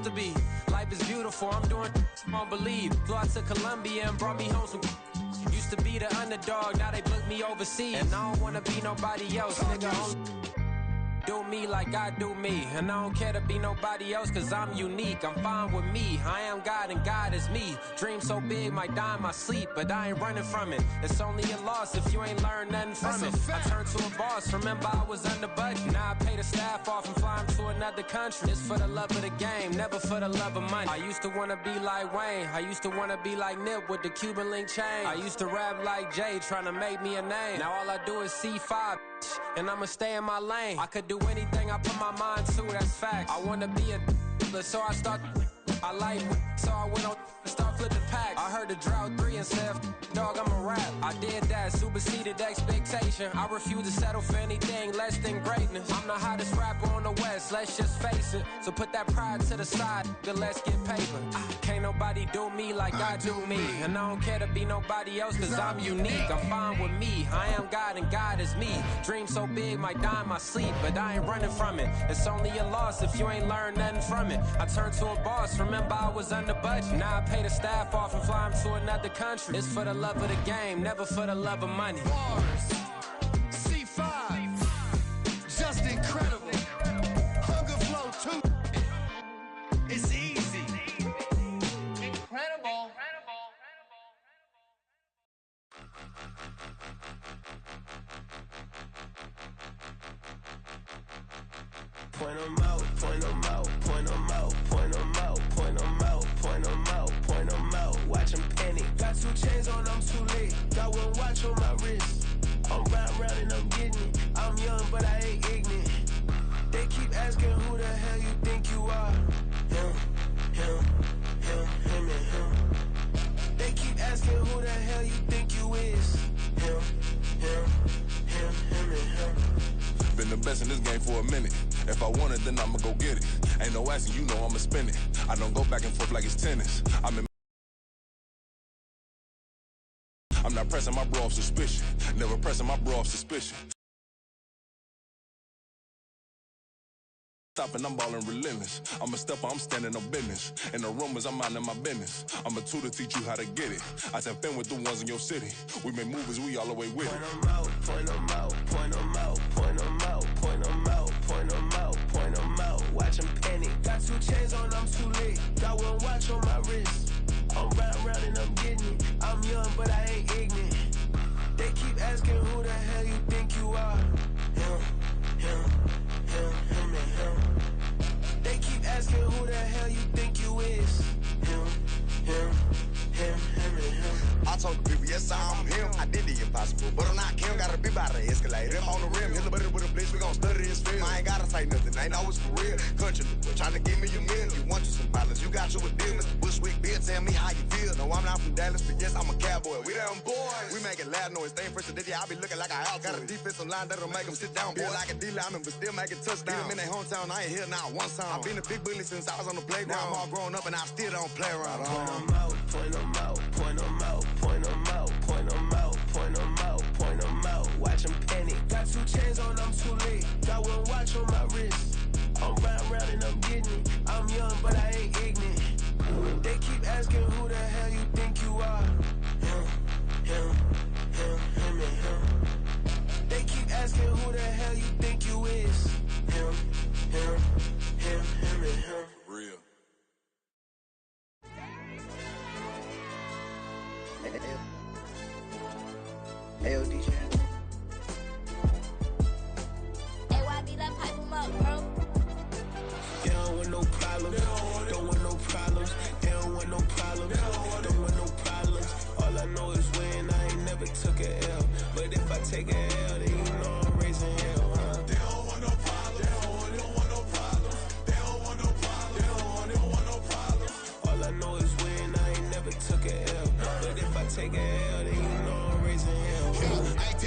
to be. Life is beautiful, I'm doing you won't believe. Flew out to Colombia and brought me home some. Used to be the underdog, now they book me overseas. And I don't wanna be nobody else, nigga. Do me like I do me. And I don't care to be nobody else, cause I'm unique. I'm fine with me, I am God and God is me. Dream so big, might die in my sleep, but I ain't running from it. It's only a loss if you ain't learned nothing from it. I turned to a boss, remember I was under budget. Now I pay the staff off and fly them to another country. It's for the love of the game, never for the love of money. I used to wanna be like Wayne, I used to wanna be like Nip with the Cuban link chain. I used to rap like Jay, trying to make me a name. Now all I do is C5, and I'ma stay in my lane. I could do anything I put my mind to, that's facts. I wanna be a so I start. I like so I went on start flipping packs. I heard the drought 3 and said, dog, I'm a rap. I did that, superseded expectation. I refuse to settle for anything less than greatness. I'm the hottest rapper on the West, let's just face it. So put that pride to the side, let's get paper. Can't nobody do me like I do me. And I don't care to be nobody else, cause I'm unique. I'm fine with me, I am God and God is me. Dream so big, might die in my sleep, but I ain't running from it. It's only a loss if you ain't learned nothing from it. I turned to a boss, remember I was under budget. Now I pay the staff off and fly them to another country. It's for the love of the game, never for the love of money. Bars, C5, just incredible. Hunger flow 2, it's easy. Incredible. Point 'em out, point 'em out, point 'em out, point 'em out, point 'em out, point 'em out, point 'em out. Watch 'em panic. Got 2 chains on, I'm too late. Got 1 watch on my wrist. I'm round and I'm getting it. I'm young, but I ain't ignorant. They keep asking who the hell you think you are. Him, and him. They keep asking who the hell you think you is. Him, and him. Been the best in this game for a minute. If I want it, then I'ma go get it. Ain't no asking, you know I'ma spend it. I don't go back and forth like it's tennis. I'm not pressing my bro off suspicion. Never pressing my bro off suspicion. Stopping, I'm ballin' relentless. I'm a stepper, I'm standing on business. In the rumors, I'm minding my business. I'm a tutor, teach you how to get it. I said, fin with the ones in your city. We make movies, we all the way with it. Point 'em out, point 'em out, point 'em out, point 'em out, point 'em out, point 'em out, point 'em out. Watch 'em panic. Got 2 chains on, I'm too late. Got 1 watch on my wrist. I'm round and I'm getting it. I'm young, but I ain't ignorant. They keep asking who the hell you think you are. Him, and him. They keep asking who the hell you think you is. Him, and him. I told the people, yes, I'm him. I did the impossible, but I'm not Kim. Gotta be by the escalator. Him on the rim, hit a buddy with a blitz. We gon' study this film. I ain't gotta say nothing, ain't always for real. Country, trying to give me a meal. You want you some violence, you got you a deal. Mr. Bushwick, bitch, tell me how you feel. No, I'm not from Dallas, but yes, I'm a cowboy. We them boys. We make it loud noise. Stay fresh today, I be looking like a house. Got a defensive line that'll make them sit down. Feel like a D-lineman, but still make it touchdown. Beat them in their hometown, I ain't here now one time. I've been a big bully since I was on the playground. Now I'm all grown up and I still don't play around. Point 'em out, point 'em out, point 'em out, point 'em out, point 'em out, point 'em out, point 'em out. Watch 'em panic. Got 2 chains on, I'm too late. Got 1 watch on my wrist. I'm round and I'm getting it. I'm young, but I ain't ignorant. They keep asking who the hell you think you are. Him, and him. They keep asking who the hell you think you is. Him, and him. Real. Hey, DJ. AYB, let pipe him up, bro. They don't want no problems. Don't want no problems. They don't want no problems. Don't want no problems. All I know is when I ain't never took a L. But if I take a L, then you know I'm raising hell, huh? They don't want no problems. They don't want no problems. They don't want no problems. They don't want no problems. All I know is when I ain't never took a L. But if I take a L, then you know I'm raising hell, huh? I ain't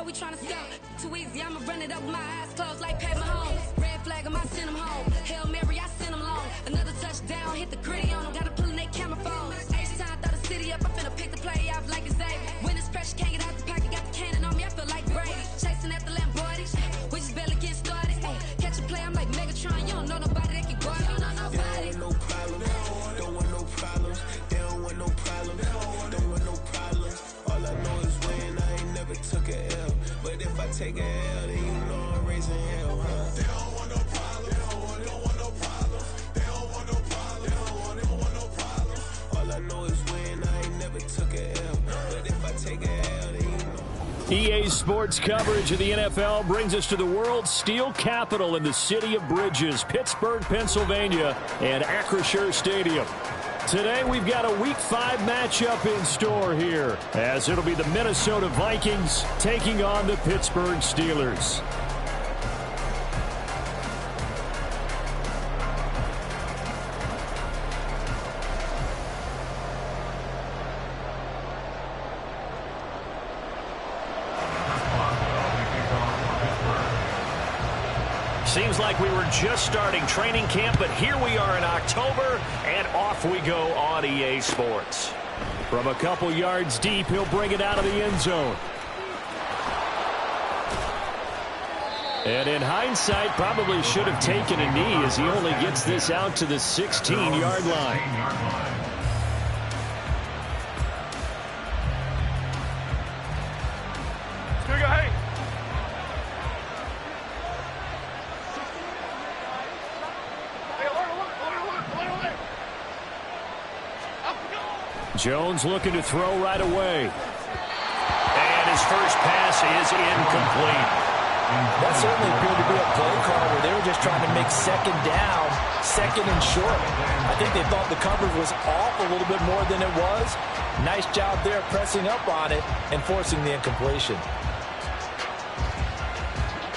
Are we trying to sell? Too easy, I'ma run it up with my eyes closed like Pat Mahomes. Red flag, I send them home. Hail Mary, I send them long. Another touchdown, hit the gritty on them. Gotta pull in their camera phones. H-time, throw the city up. I'm finna pick the play off like it's Xavier. When it's pressure, can't get out the pocket. Got the cannon on me, I feel like Brady. Chasing at the Lamborghini. We just barely getting started. Ay, catch a play, I'm like Megatron. You don't know nobody that can guard me. You don't know nobody. No problem. Don't want no problems. They don't want no problems. Don't want no problems. All I know is win. I ain't never took a L. But if I take a L, then you know I'm raising hell, huh? They don't want no problems. They don't want no problems. They don't want no problems. They don't want no problems. All I know is win. I ain't never took a L. But if I take a L, then you know. EA Sports coverage of the NFL brings us to the world's steel capital in the city of Bridges, Pittsburgh, Pennsylvania, and Acrisure Stadium. Today we've got a Week 5 matchup in store here, as it'll be the Minnesota Vikings taking on the Pittsburgh Steelers. Seems like we were just starting training camp, but here we are in October, and off we go on EA Sports. From a couple yards deep, he'll bring it out of the end zone. And in hindsight, probably should have taken a knee as he only gets this out to the 16-yard line. Jones looking to throw right away. And his first pass is incomplete. That certainly appeared to be a play call where they were just trying to make second down, second and short. I think they thought the coverage was off a little bit more than it was. Nice job there pressing up on it and forcing the incompletion.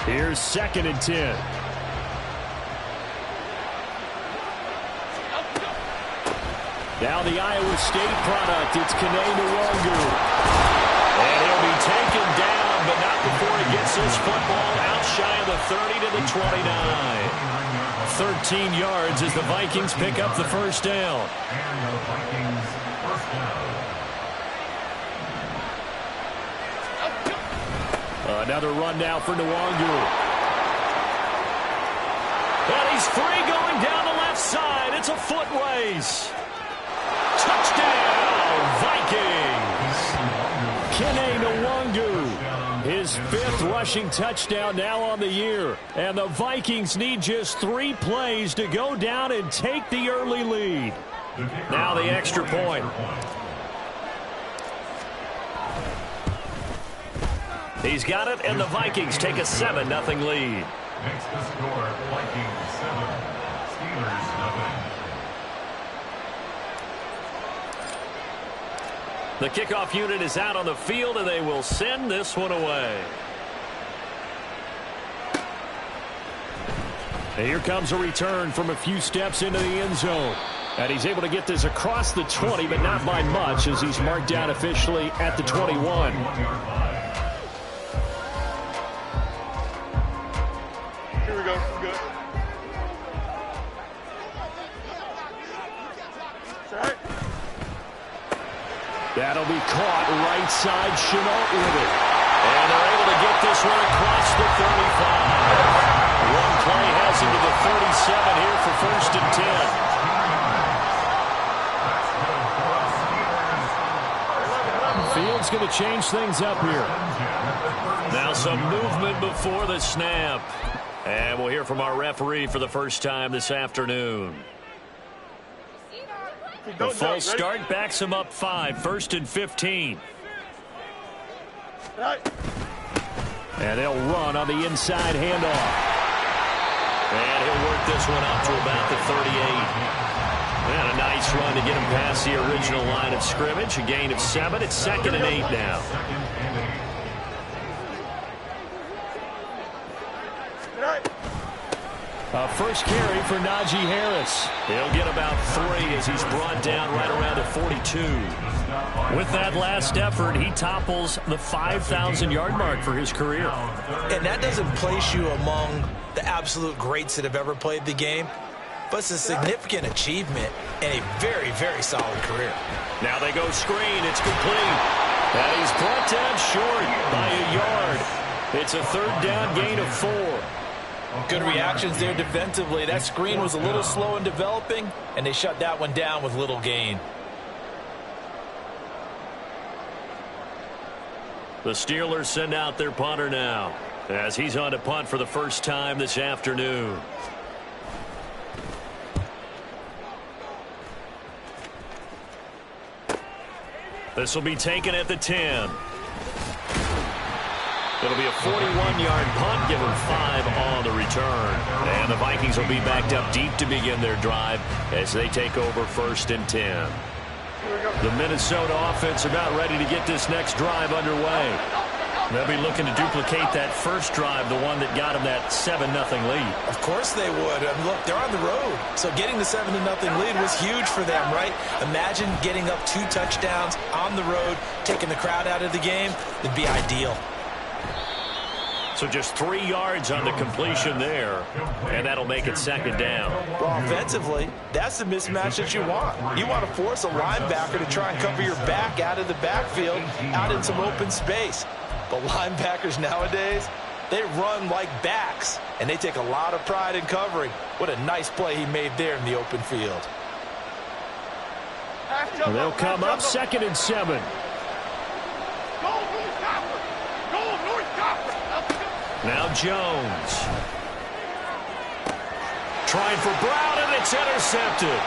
Here's 2nd and 10. Now the Iowa State product, it's Kenny Nwangu. And he'll be taken down, but not before he gets this football out shy of the 30 to the 29. 13 yards as the Vikings pick up the first down. Another run now for Nwangu. And he's free going down the left side. It's a foot race. Touchdown, Vikings! Kenny Nwangu, his 5th rushing touchdown now on the year. And the Vikings need just 3 plays to go down and take the early lead. Now the extra point. He's got it, and the Vikings take a 7-0 lead. Makes the score Vikings 7, Steelers 0. The kickoff unit is out on the field, and they will send this one away. And here comes a return from a few steps into the end zone. And he's able to get this across the 20, but not by much, as he's marked down officially at the 21. Here we go. Good. Sorry. That'll be caught right side. Chenault with it. And they're able to get this one across the 35. One play has him to the 37 here for 1st and 10. Field's going to change things up here. Now some movement before the snap. And we'll hear from our referee for the first time this afternoon. The false start backs him up 5, 1st and 15. And they'll run on the inside handoff. And he'll work this one up to about the 38. And a nice run to get him past the original line of scrimmage. A gain of 7. It's 2nd and 8 now. First carry for Najee Harris. He'll get about 3 as he's brought down right around the 42. With that last effort, he topples the 5,000-yard mark for his career. And that doesn't place you among the absolute greats that have ever played the game, but it's a significant achievement and a very, very solid career. Now they go screen. It's complete. And he's brought down short by a yard. It's a third down gain of 4. Good reactions there defensively. That screen was a little slow in developing, and they shut that one down with little gain. The Steelers send out their punter now as he's on to punt for the first time this afternoon. This will be taken at the 10. It'll be a 41-yard punt, give them 5 on the return. And the Vikings will be backed up deep to begin their drive as they take over 1st and 10. The Minnesota offense about ready to get this next drive underway. They'll be looking to duplicate that first drive, the one that got them that 7-0 lead. Of course they would. Look, they're on the road. So getting the 7-0 lead was huge for them, right? Imagine getting up 2 touchdowns on the road, taking the crowd out of the game. It'd be ideal. So just 3 yards on the completion there, and that'll make it 2nd down. Well, offensively, that's the mismatch that you want. You want to force a linebacker to try and cover your back out of the backfield, out in some open space. But linebackers nowadays, they run like backs, and they take a lot of pride in covering. What a nice play he made there in the open field. They'll come up 2nd and 7. Now Jones. Trying for Brown, and it's intercepted.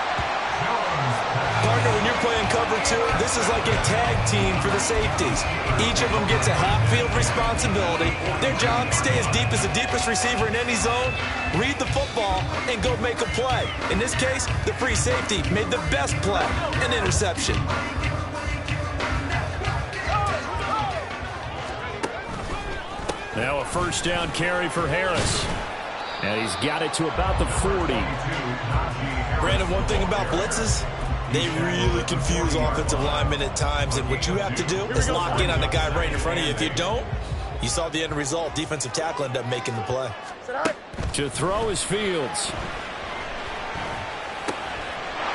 Partner, when you're playing cover 2, this is like a tag team for the safeties. Each of them gets a half-field responsibility. Their job, stay as deep as the deepest receiver in any zone, read the football, and go make a play. In this case, the free safety made the best play, an interception. Now a 1st down carry for Harris. And he's got it to about the 40. Brandon, one thing about blitzes, they really confuse offensive linemen at times. And what you have to do is lock in on the guy right in front of you. If you don't, you saw the end result. Defensive tackle ended up making the play. To throw is Fields.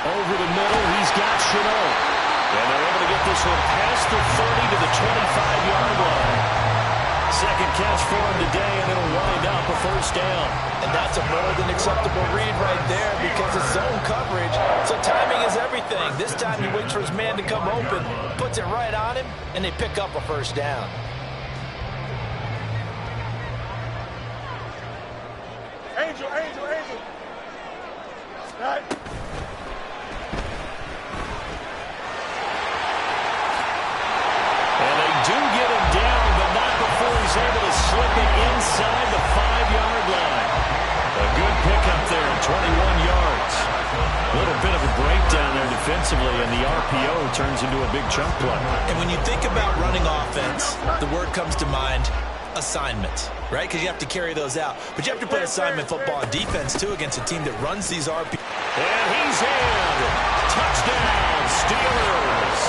Over the middle, he's got Chenault. And they're able to get this one past the 30 to the 25-yard line. 2nd catch for him today, and it'll wind up a 1st down. And that's a more than acceptable read right there because it's zone coverage, so timing is everything. This time he waits for his man to come open, puts it right on him, and they pick up a 1st down. Angel. Right. And they do get him down, but not before he's able to slip it inside the 5-yard line. A good pickup there at 21 yards. A little bit of a breakdown there defensively, and the RPO turns into a big chunk play. And when you think about running offense, the word comes to mind, assignments, right? Because you have to carry those out. But you have to play assignment football on defense, too, against a team that runs these RPOs. And he's in. Touchdown, Steelers.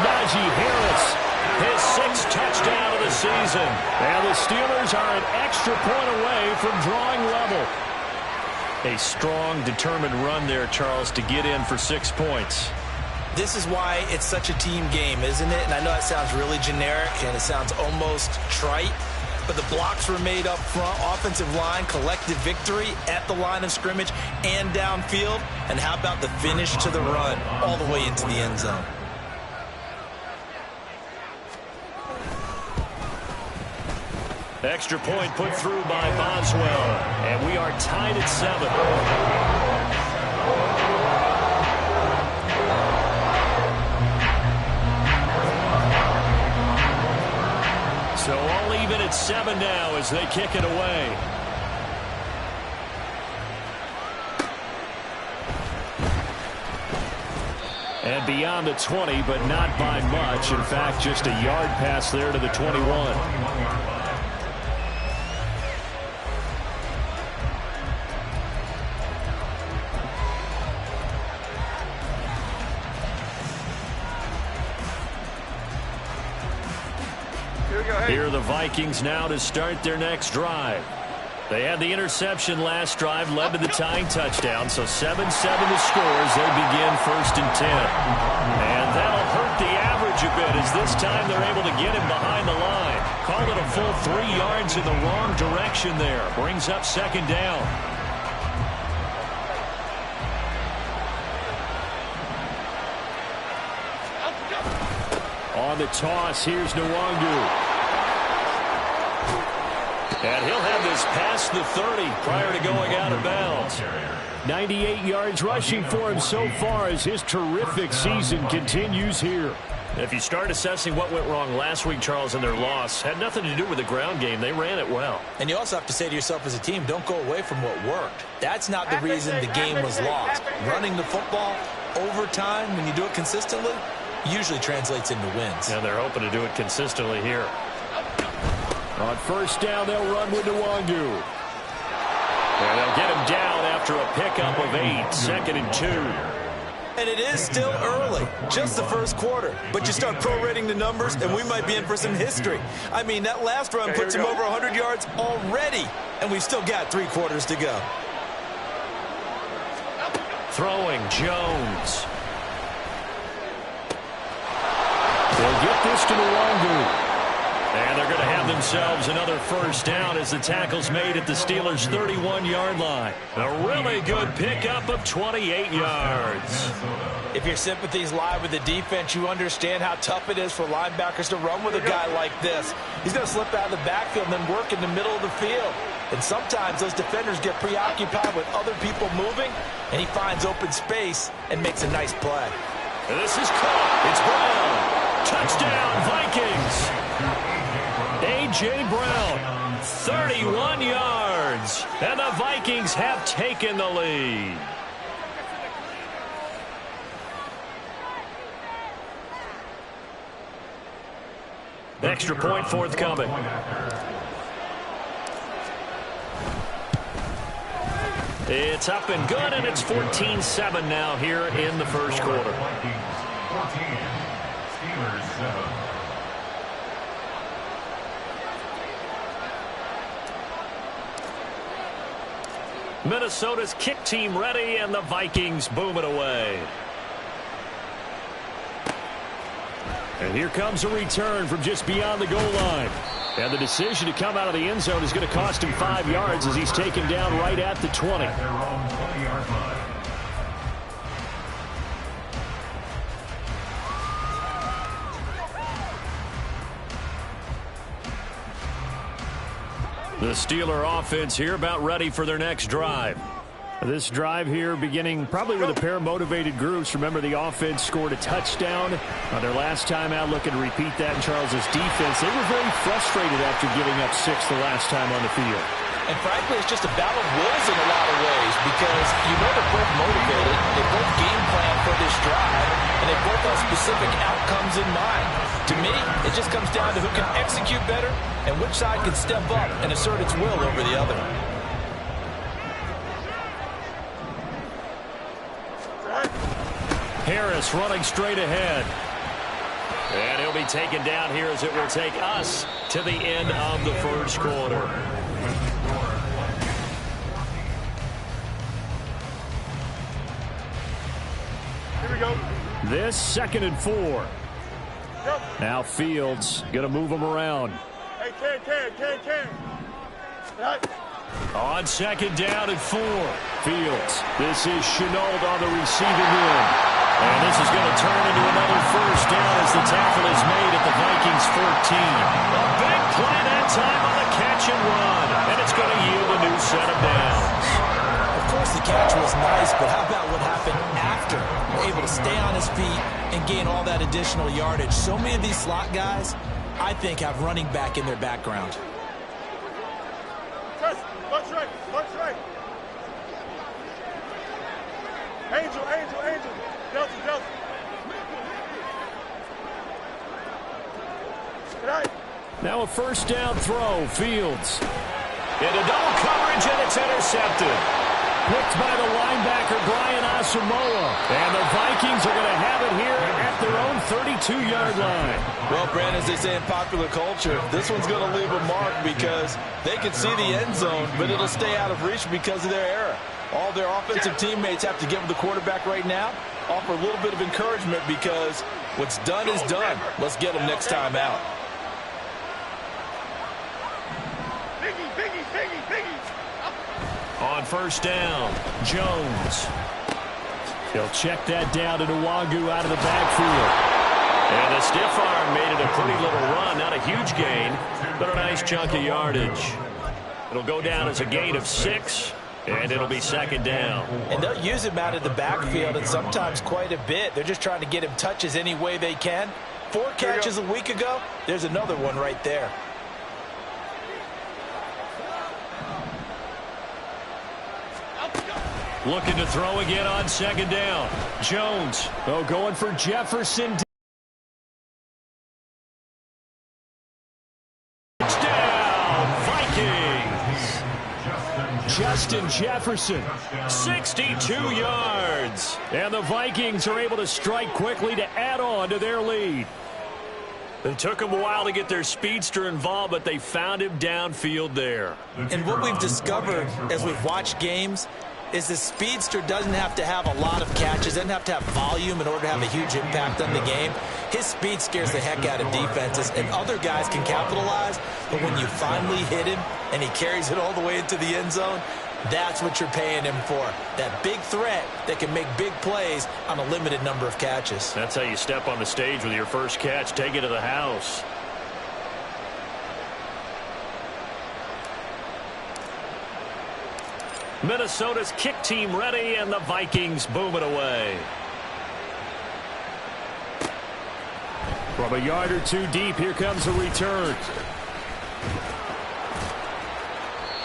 Najee Harris, his 6th touchdown of the season. And the Steelers are an extra point away from drawing level. A strong, determined run there, Charles, to get in for 6 points. This is why it's such a team game, isn't it? And I know that sounds really generic and it sounds almost trite, but the blocks were made up front, offensive line, collective victory at the line of scrimmage and downfield. And how about the finish to the run all the way into the end zone? Extra point put through by Boswell, and we are tied at 7. So all even at 7 now as they kick it away. And beyond the 20, but not by much. In fact, just a yard pass there to the 21. Vikings now to start their next drive. They had the interception last drive, led to the tying touchdown, so 7-7 the score as they begin 1st and 10. And that'll hurt the average a bit as this time they're able to get him behind the line. Called it a full 3 yards in the wrong direction there. Brings up 2nd down. On the toss, here's Nwangu. And he'll have this past the 30 prior to going out of bounds. 98 yards rushing for him so far as his terrific season continues here. If you start assessing what went wrong last week, Charles, in their loss, had nothing to do with the ground game. They ran it well. And you also have to say to yourself as a team, don't go away from what worked. That's not the reason the game was lost. Running the football over time, when you do it consistently, usually translates into wins. And they're hoping to do it consistently here. On 1st down, they'll run with Nwangu. And they'll get him down after a pickup of 8, 2nd and 2. And it is still early, just the 1st quarter. But you start prorating the numbers, and we might be in for some history. I mean, that last run puts him over 100 yards already, and we've still got 3 quarters to go. Throwing Jones. They'll get this to Nwangu. And they're going to have themselves another 1st down as the tackle's made at the Steelers' 31-yard line. A really good pickup of 28 yards. If your sympathies lie with the defense, you understand how tough it is for linebackers to run with a guy like this. He's going to slip out of the backfield and then work in the middle of the field. And sometimes those defenders get preoccupied with other people moving, and he finds open space and makes a nice play. And this is caught. It's Brown. Touchdown, Vikings. A.J. Brown, 31 yards, and the Vikings have taken the lead. Extra point forthcoming. It's up and good, and it's 14-7 now here in the 1st quarter. 14, Steelers 7. Minnesota's kick team ready, and the Vikings boom it away. And here comes a return from just beyond the goal line. And the decision to come out of the end zone is going to cost him 5 yards as he's taken down right at the 20. At their own 20-yard line. The Steeler offense here about ready for their next drive. This drive here beginning probably with a pair of motivated groups. Remember, the offense scored a touchdown on their last time out, looking to repeat that in Charles's defense. They were very frustrated after giving up 6 the last time on the field. And frankly, it's just a battle of wills in a lot of ways because you know they're both motivated, they both game plan for this drive, and they both have specific outcomes in mind. To me, it just comes down to who can execute better and which side can step up and assert its will over the other. Harris running straight ahead. And he'll be taken down here as it will take us to the end of the 1st quarter. Here we go. This 2nd and 4. Yep. Now Fields going to move them around. Hey, can. Right. On 2nd down and 4. Fields. This is Chenault on the receiving end. And this is going to turn into another 1st down as the tackle is made at the Vikings 14. A big play that time on the catch and run. And it's going to yield a new set of downs. Of course, the catch was nice, but how about what happened after? Able to stay on his feet and gain all that additional yardage. So many of these slot guys, I think, have running back in their background. Watch right. Angel. Delta. Right. Now a 1st down throw. Fields. Into double coverage, and it's intercepted. Picked by the linebacker, Brian Asamoah. And the Vikings are going to have it here at their own 32-yard line. Well, Brandon, as they say in popular culture, this one's going to leave a mark because they can see the end zone, but it'll stay out of reach because of their error. All their offensive teammates have to give the quarterback right now, offer a little bit of encouragement because what's done is done. Let's get them next time out. On first down, Jones. He'll check that down to Nwagu out of the backfield. And the stiff arm made it a pretty little run. Not a huge gain, but a nice chunk of yardage. It'll go down as a gain of 6, and it'll be second down. And they'll use him out of the backfield, and sometimes quite a bit. They're just trying to get him touches any way they can. 4 catches a week ago. There's another one right there. Looking to throw again on second down. Jones, going for Jefferson. Touchdown, Vikings. Justin Jefferson, 62 yards. And the Vikings are able to strike quickly to add on to their lead. It took them a while to get their speedster involved, but they found him downfield there. And what we've discovered as we've watched games is the speedster doesn't have to have a lot of catches, doesn't have to have volume in order to have a huge impact on the game. His speed scares the heck out of defenses, and other guys can capitalize, but when you finally hit him and he carries it all the way into the end zone, that's what you're paying him for. That big threat that can make big plays on a limited number of catches. That's how you step on the stage with your first catch. Take it to the house. Minnesota's kick team ready, and the Vikings boom it away. From a yard or two deep, here comes a return.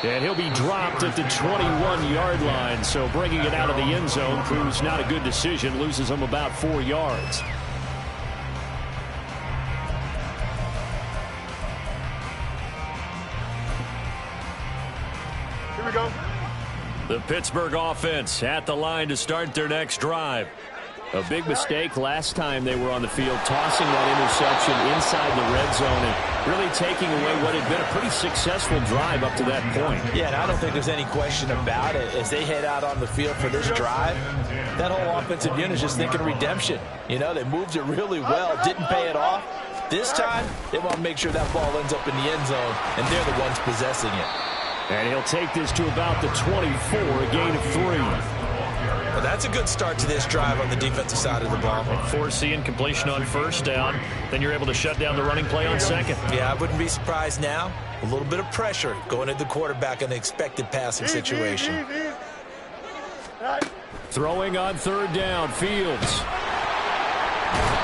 And he'll be dropped at the 21-yard line, so bringing it out of the end zone proves not a good decision, loses him about 4 yards. Here we go. The Pittsburgh offense at the line to start their next drive. A big mistake last time they were on the field, tossing that interception inside the red zone and really taking away what had been a pretty successful drive up to that point. Yeah, and I don't think there's any question about it. As they head out on the field for this drive, that whole offensive unit is just thinking redemption. You know, they moved it really well, didn't pay it off. This time, they want to make sure that ball ends up in the end zone, and they're the ones possessing it. And he'll take this to about the 24, a gain of 3. Well, that's a good start to this drive on the defensive side of the ball. Force the incompletion on first down. Then you're able to shut down the running play on second. Yeah, I wouldn't be surprised now. A little bit of pressure going at the quarterback in an expected passing situation. Throwing on third down, Fields.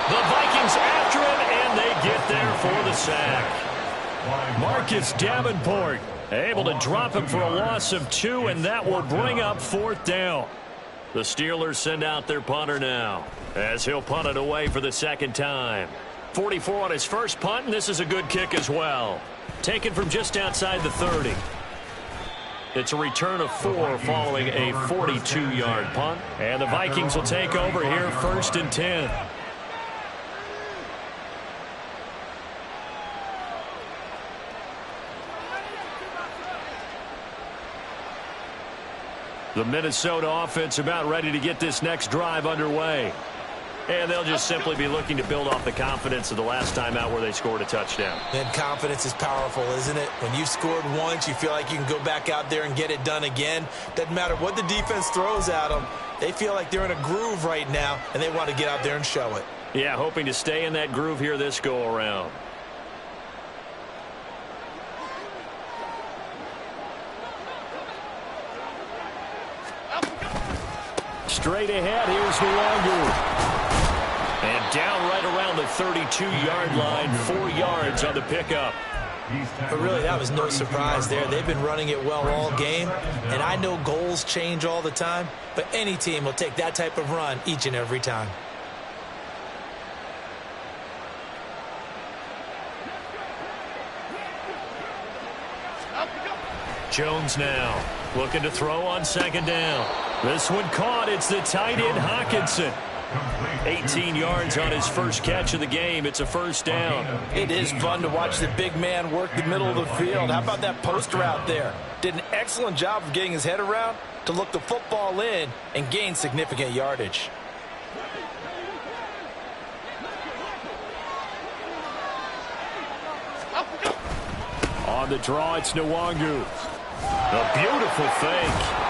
The Vikings after him, and they get there for the sack. Marcus Davenport able to drop him for a loss of 2, and that will bring up fourth down. The Steelers send out their punter now, as he'll punt it away for the second time. 44 on his first punt, and this is a good kick as well. Taken from just outside the 30. It's a return of 4 following a 42-yard punt, and the Vikings will take over here first and 10. The Minnesota offense about ready to get this next drive underway. And they'll just simply be looking to build off the confidence of the last time out where they scored a touchdown. And confidence is powerful, isn't it? When you've scored once, you feel like you can go back out there and get it done again. Doesn't matter what the defense throws at them. They feel like they're in a groove right now, and they want to get out there and show it. Yeah, hoping to stay in that groove here this go-around. Straight ahead, here's Nwagu. And down right around the 32-yard line, 4 yards on the pickup. But really, that was no surprise there. They've been running it well all game, and I know goals change all the time, but any team will take that type of run each and every time. Jones now looking to throw on second down. This one caught. It's the tight end Hawkinson. 18 yards on his first catch of the game. It's a first down. It is fun to watch the big man work the middle of the field. How about that poster out there? Did an excellent job of getting his head around to look the football in and gain significant yardage. On the draw, it's Nwangu. A beautiful fake.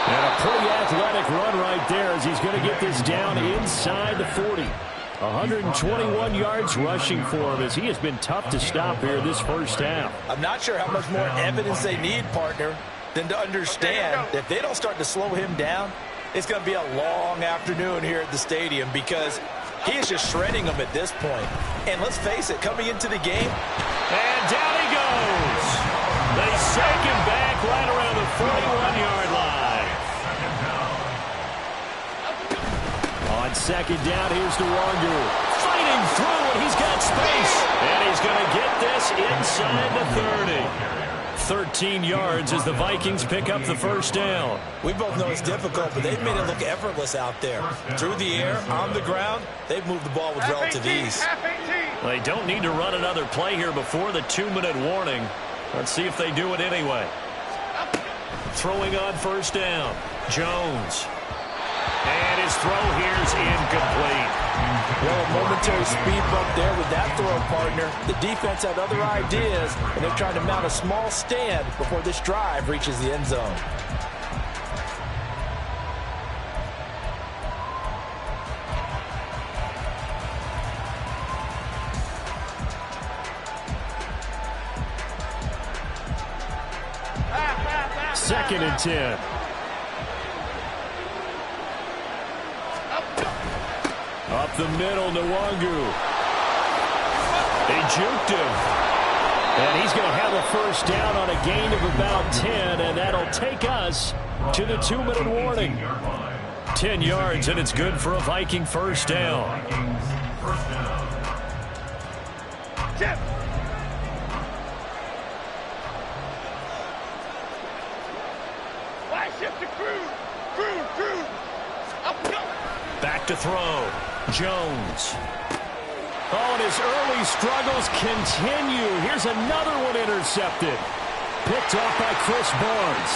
And a pretty athletic run right there as he's going to get this down inside the 40. 121 yards rushing for him as he has been tough to stop here this first half. I'm not sure how much more evidence they need, partner, than to understand that if they don't start to slow him down, it's going to be a long afternoon here at the stadium because he is just shredding them at this point. And let's face it, coming into the game. And down he goes. They sink him back right around the 41-yard line. On second down, here's Nwangu. Fighting through, and he's got space. And he's going to get this inside the 30. 13 yards as the Vikings pick up the first down. We both know it's difficult, but they've made it look effortless out there. Through the air, on the ground, they've moved the ball with relative ease. They don't need to run another play here before the 2-minute warning. Let's see if they do it anyway. Throwing on first down, Jones. And his throw here's incomplete. Well, a momentary speed bump there with that throw, partner. The defense had other ideas, and they're trying to mount a small stand before this drive reaches the end zone. Second and 10. Up the middle, Nwangu. They juked him. And he's going to have a first down on a gain of about 10, and that'll take us to the 2-minute warning. 10 yards, and it's good for a Viking first down. Chip. Why shift to Cruz? Up go. Back to throw. Jones. Oh, and his early struggles continue. Here's another one intercepted. Picked off by Chris Barnes.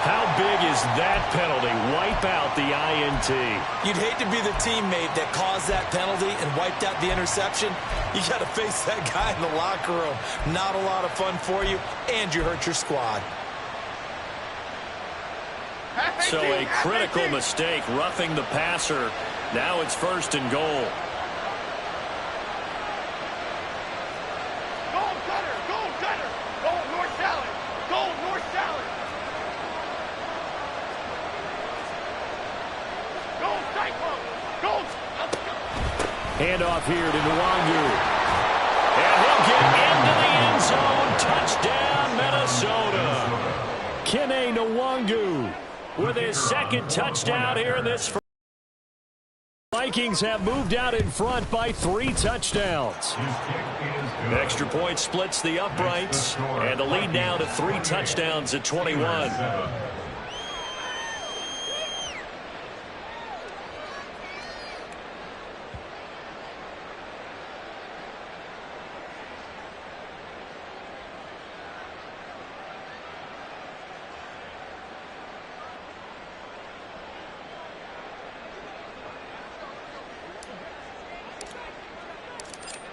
How big is that penalty? Wipe out the INT. You'd hate to be the teammate that caused that penalty and wiped out the interception. You got to face that guy in the locker room. Not a lot of fun for you, and you hurt your squad. So a critical mistake, roughing the passer. Now it's first and goal. Goal gutter. Goal north salad. Goal cyclone. Goal. Handoff here to Nwangu. And he'll get into the end zone. Touchdown, Minnesota. Kene Nwangu with his second touchdown here in this first. Vikings have moved out in front by 3 touchdowns. Extra point splits the uprights, and the lead now to 3 touchdowns at 21.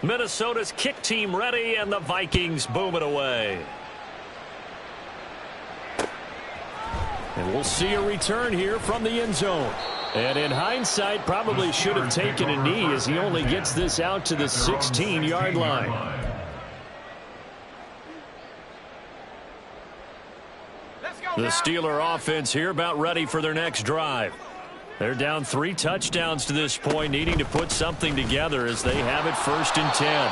Minnesota's kick team ready, and the Vikings boom it away. And we'll see a return here from the end zone. And in hindsight, probably should have taken a knee as he only gets this out to the 16-yard line. The Steeler offense here about ready for their next drive. They're down 3 touchdowns to this point, needing to put something together as they have it first and 10.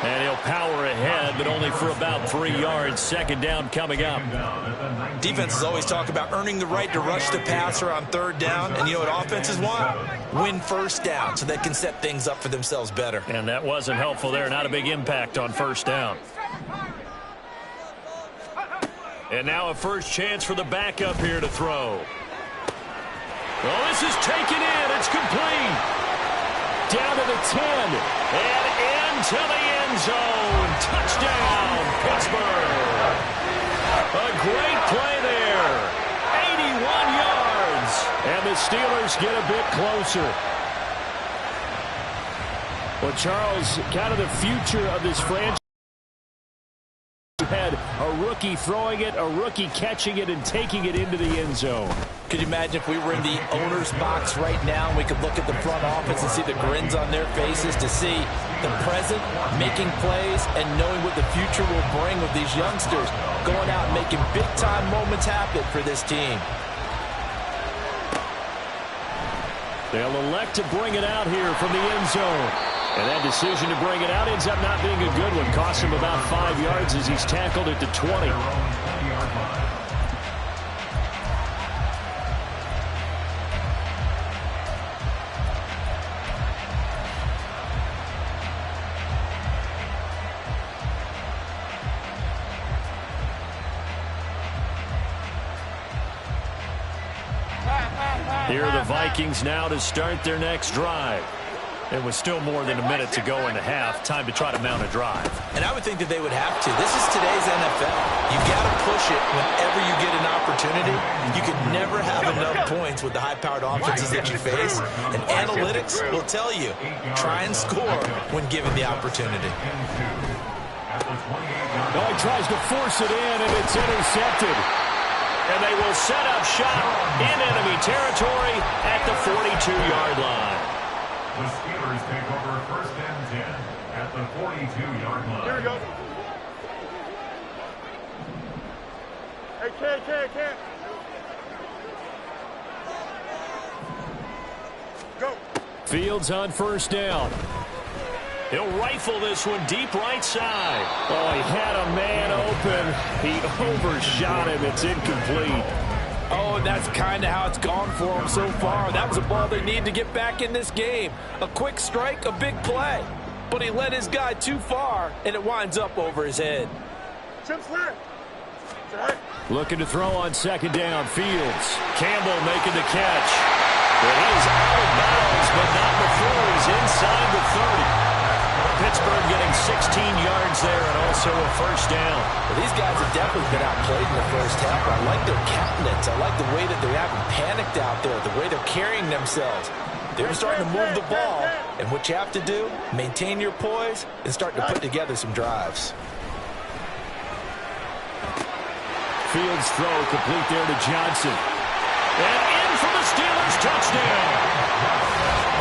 And he'll power ahead, but only for about 3 yards. Second down coming up. Defenses always talk about earning the right to rush the passer on third down. And you know what offenses want? Win first down so they can set things up for themselves better. And that wasn't helpful there. Not a big impact on first down. And now a first chance for the backup here to throw. Oh, this is taken in. It's complete. Down to the 10. And into the end zone. Touchdown, Pittsburgh. A great play there. 81 yards. And the Steelers get a bit closer. Well, Charles, kind of the future of this franchise. You had a rookie throwing it, a rookie catching it, and taking it into the end zone. Could you imagine if we were in the owner's box right now and we could look at the front office and see the grins on their faces, to see the present making plays and knowing what the future will bring with these youngsters going out and making big-time moments happen for this team. They'll elect to bring it out here from the end zone. And that decision to bring it out ends up not being a good one. Cost him about 5 yards as he's tackled at the 20. Here are the Vikings now to start their next drive. There was still more than a minute to go in the half. Time to try to mount a drive. And I would think that they would have to. This is today's NFL. You've got to push it whenever you get an opportunity. You could never have enough points with the high-powered offenses that you face. And analytics will tell you, try and score when given the opportunity. Oh, he tries to force it in, and it's intercepted. And they will set up shop in enemy territory at the 42-yard line. The Steelers take over first and 10 at the 42-yard line. Here we go. Hey, Ken. Go. Fields on first down. He'll rifle this one deep right side. Oh, he had a man open. He overshot him. It's incomplete. Oh, and that's kind of how it's gone for them so far. That was a ball they need to get back in this game. A quick strike, a big play. But he led his guy too far, and it winds up over his head. Looking to throw on second down. Fields. Campbell making the catch. But he's out of bounds, but not before he's inside the 30. Pittsburgh getting 16 yards there and also a first down. Well, these guys have definitely been outplayed in the first half. I like their countenance. I like the way that they haven't panicked out there, the way they're carrying themselves. They're starting to move the ball. And what you have to do, maintain your poise and start to put together some drives. Fields throw complete there to Johnson. And in for the Steelers touchdown.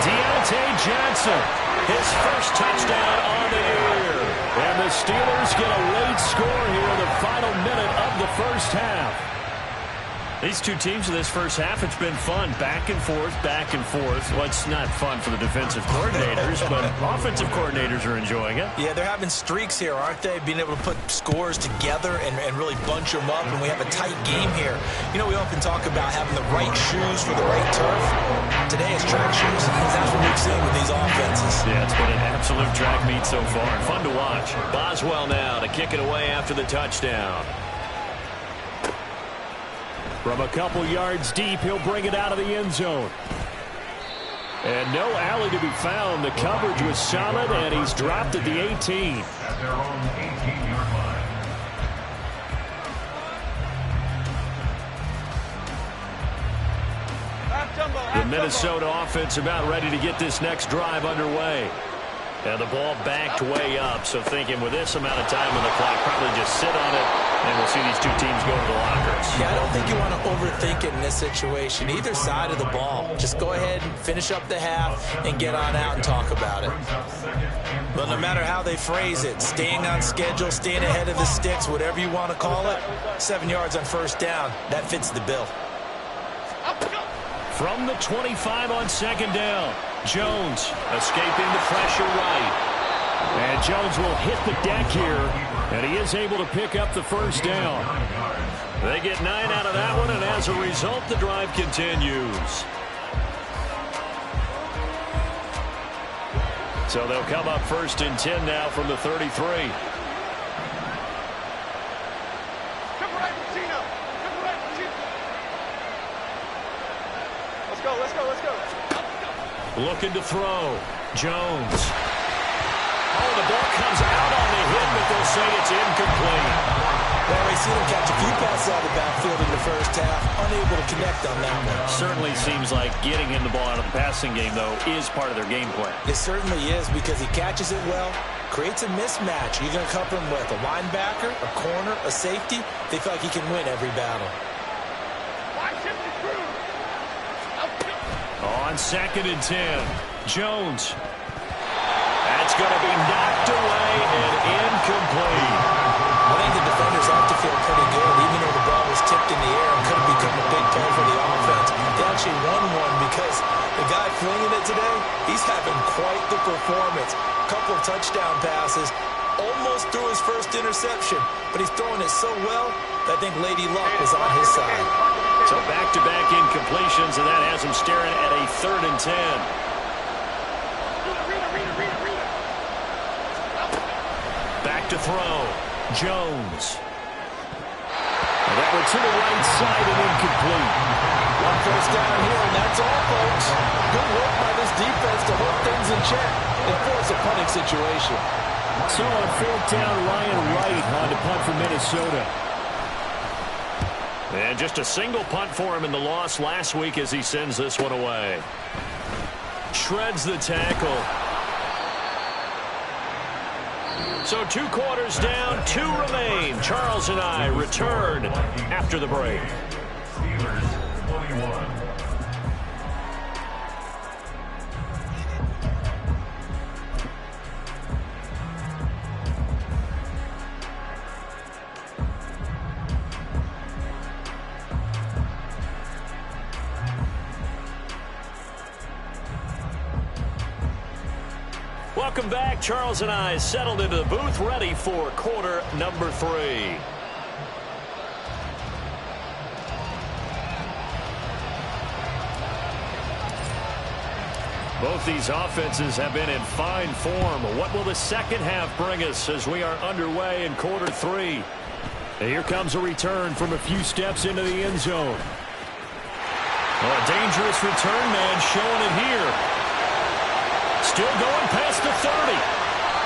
Deontay Johnson, his first touchdown on the year. And the Steelers get a late score here in the final minute of the first half. These two teams in this first half, it's been fun. Back and forth, back and forth. Well, it's not fun for the defensive coordinators, but offensive coordinators are enjoying it. Yeah, they're having streaks here, aren't they? Being able to put scores together and really bunch them up, and we have a tight game here. You know, we often talk about having the right shoes for the right turf. Today it's track shoes, because that's what we've seen with these offenses. Yeah, it's been an absolute track meet so far. Fun to watch. Boswell now to kick it away after the touchdown. From a couple yards deep, he'll bring it out of the end zone. And no alley to be found. The coverage was solid, and he's dropped at the 18. At their own 18-yard line. The Minnesota offense about ready to get this next drive underway. And the ball backed way up, so thinking with this amount of time on the clock, probably just sit on it, and we'll see these two teams go to the lockers. Yeah, I don't think you want to overthink it in this situation. Either side of the ball. Just go ahead and finish up the half and get on out and talk about it. But no matter how they phrase it, staying on schedule, staying ahead of the sticks, whatever you want to call it, 7 yards on first down, that fits the bill. From the 25 on second down, Jones escaping the pressure right. And Jones will hit the deck here, and he is able to pick up the first down. They get 9 out of that one, and as a result, the drive continues. So they'll come up 1st and 10 now from the 33. Let's go. Looking to throw. Jones. Oh, the ball comes out on the hit, but they'll say it's incomplete. Well, we seen him catch a few passes out of the backfield in the first half, unable to connect on that one. Certainly seems like getting him the ball out of the passing game, though, is part of their game plan. It certainly is, because he catches it well, creates a mismatch. You're going to cover him with a linebacker, a corner, a safety. They feel like he can win every battle. On 2nd and 10, Jones. That's going to be knocked away and incomplete. I think the defenders have to feel pretty good, even though the ball was tipped in the air and could have become a big play for the offense. They actually won one because the guy flinging it today, he's having quite the performance. Couple of touchdown passes, almost threw his first interception, but he's throwing it so well that I think Lady Luck was on his side. So back-to-back incompletions, and that has him staring at a 3rd and 10. Back to throw. Jones. And that one to the right side and incomplete. One first down here, and that's all, folks. Good work by this defense to hold things in check and force a punting situation. So on 4th down, Ryan Wright on to punt for Minnesota. And just a single punt for him in the loss last week as he sends this one away. Shreds the tackle. So 2 quarters down, 2 remain. Charles and I return after the break. Steelers 21. Welcome back. Charles and I settled into the booth, ready for quarter number 3. Both these offenses have been in fine form. What will the second half bring us as we are underway in quarter 3? And here comes a return from a few steps into the end zone. Well, a dangerous return man showing it here. Still going past the 30.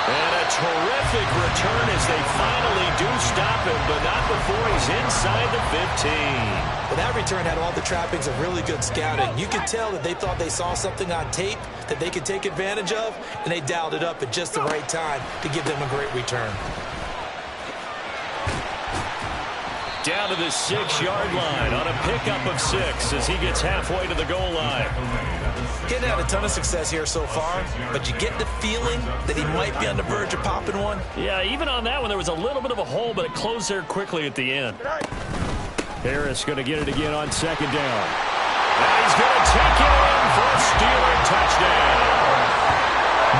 And a terrific return as they finally do stop him, but not before he's inside the 15. Well, that return had all the trappings of really good scouting. You could tell that they thought they saw something on tape that they could take advantage of, and they dialed it up at just the right time to give them a great return. Down to the 6-yard line on a pickup of 6 as he gets halfway to the goal line. Getting had a ton of success here so far, but you get the feeling that he might be on the verge of popping one. Yeah, even on that one, there was a little bit of a hole, but it closed there quickly at the end. Harris going to get it again on 2nd down. And he's going to take it in for a Steeler touchdown.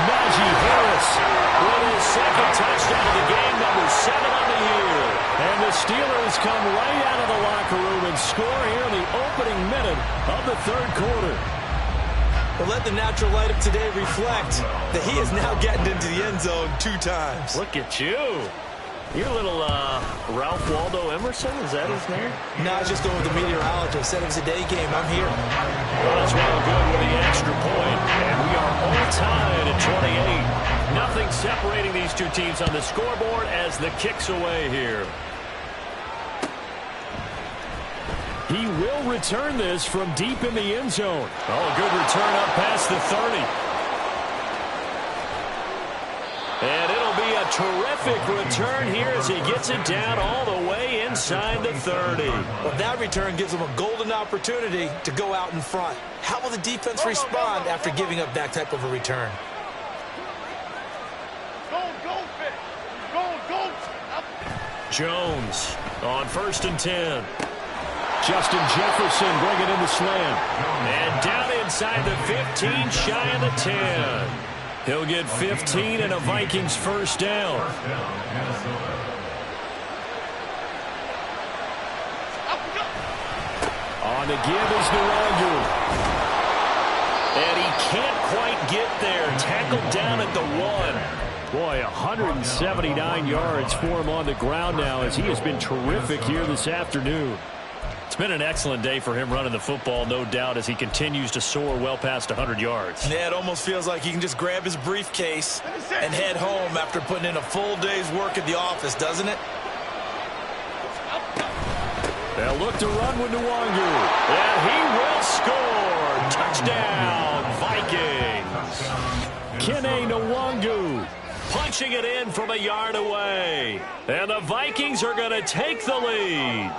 Najee Harris with his 2nd touchdown of the game, number 7 on the year. And the Steelers come right out of the locker room and score here in the opening minute of the 3rd quarter. Well, let the natural light of today reflect that he is now getting into the end zone 2 times. Look at you. You're a little Ralph Waldo Emerson, is that his name? No, I was just going with the meteorologist. Said it was a day game. I'm here. Well, it's well good with the extra point, and we are all tied at 28. Nothing separating these two teams on the scoreboard as the kick's away here. He will return this from deep in the end zone. Oh, a good return up past the 30. And it'll be a terrific return here as he gets it down all the way inside the 30. Well, that return gives him a golden opportunity to go out in front. How will the defense respond after giving up that type of a return? Jones on 1st and 10. Justin Jefferson bringing in the slam. And down inside the 15, shy of the 10. He'll get 15 and a Vikings first down. On the give is Nwangu. And he can't quite get there. Tackled down at the 1. Boy, 179 yards for him on the ground now as he has been terrific here this afternoon. It's been an excellent day for him running the football, no doubt, as he continues to soar well past 100 yards. Yeah, it almost feels like he can just grab his briefcase and head home after putting in a full day's work at the office, doesn't it? They'll look to run with Nwangu, and he will score. Touchdown, Vikings. Kene Nwangu punching it in from a yard away. And the Vikings are going to take the lead.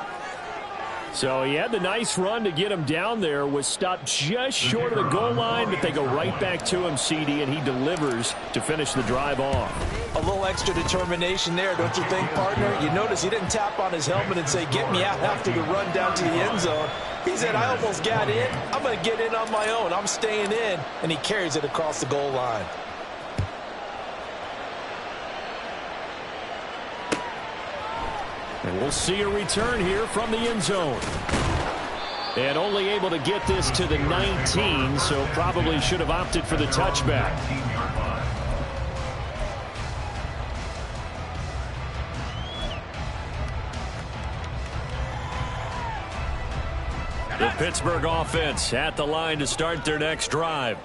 So he had the nice run to get him down there, was stopped just short of the goal line, but they go right back to him, CD, and he delivers to finish the drive off. A little extra determination there, don't you think, partner? You notice he didn't tap on his helmet and say, get me out after the run down to the end zone. He said, I almost got in. I'm going to get in on my own. I'm staying in. And he carries it across the goal line. And we'll see a return here from the end zone. And only able to get this to the 19, so probably should have opted for the touchback. The Pittsburgh offense at the line to start their next drive.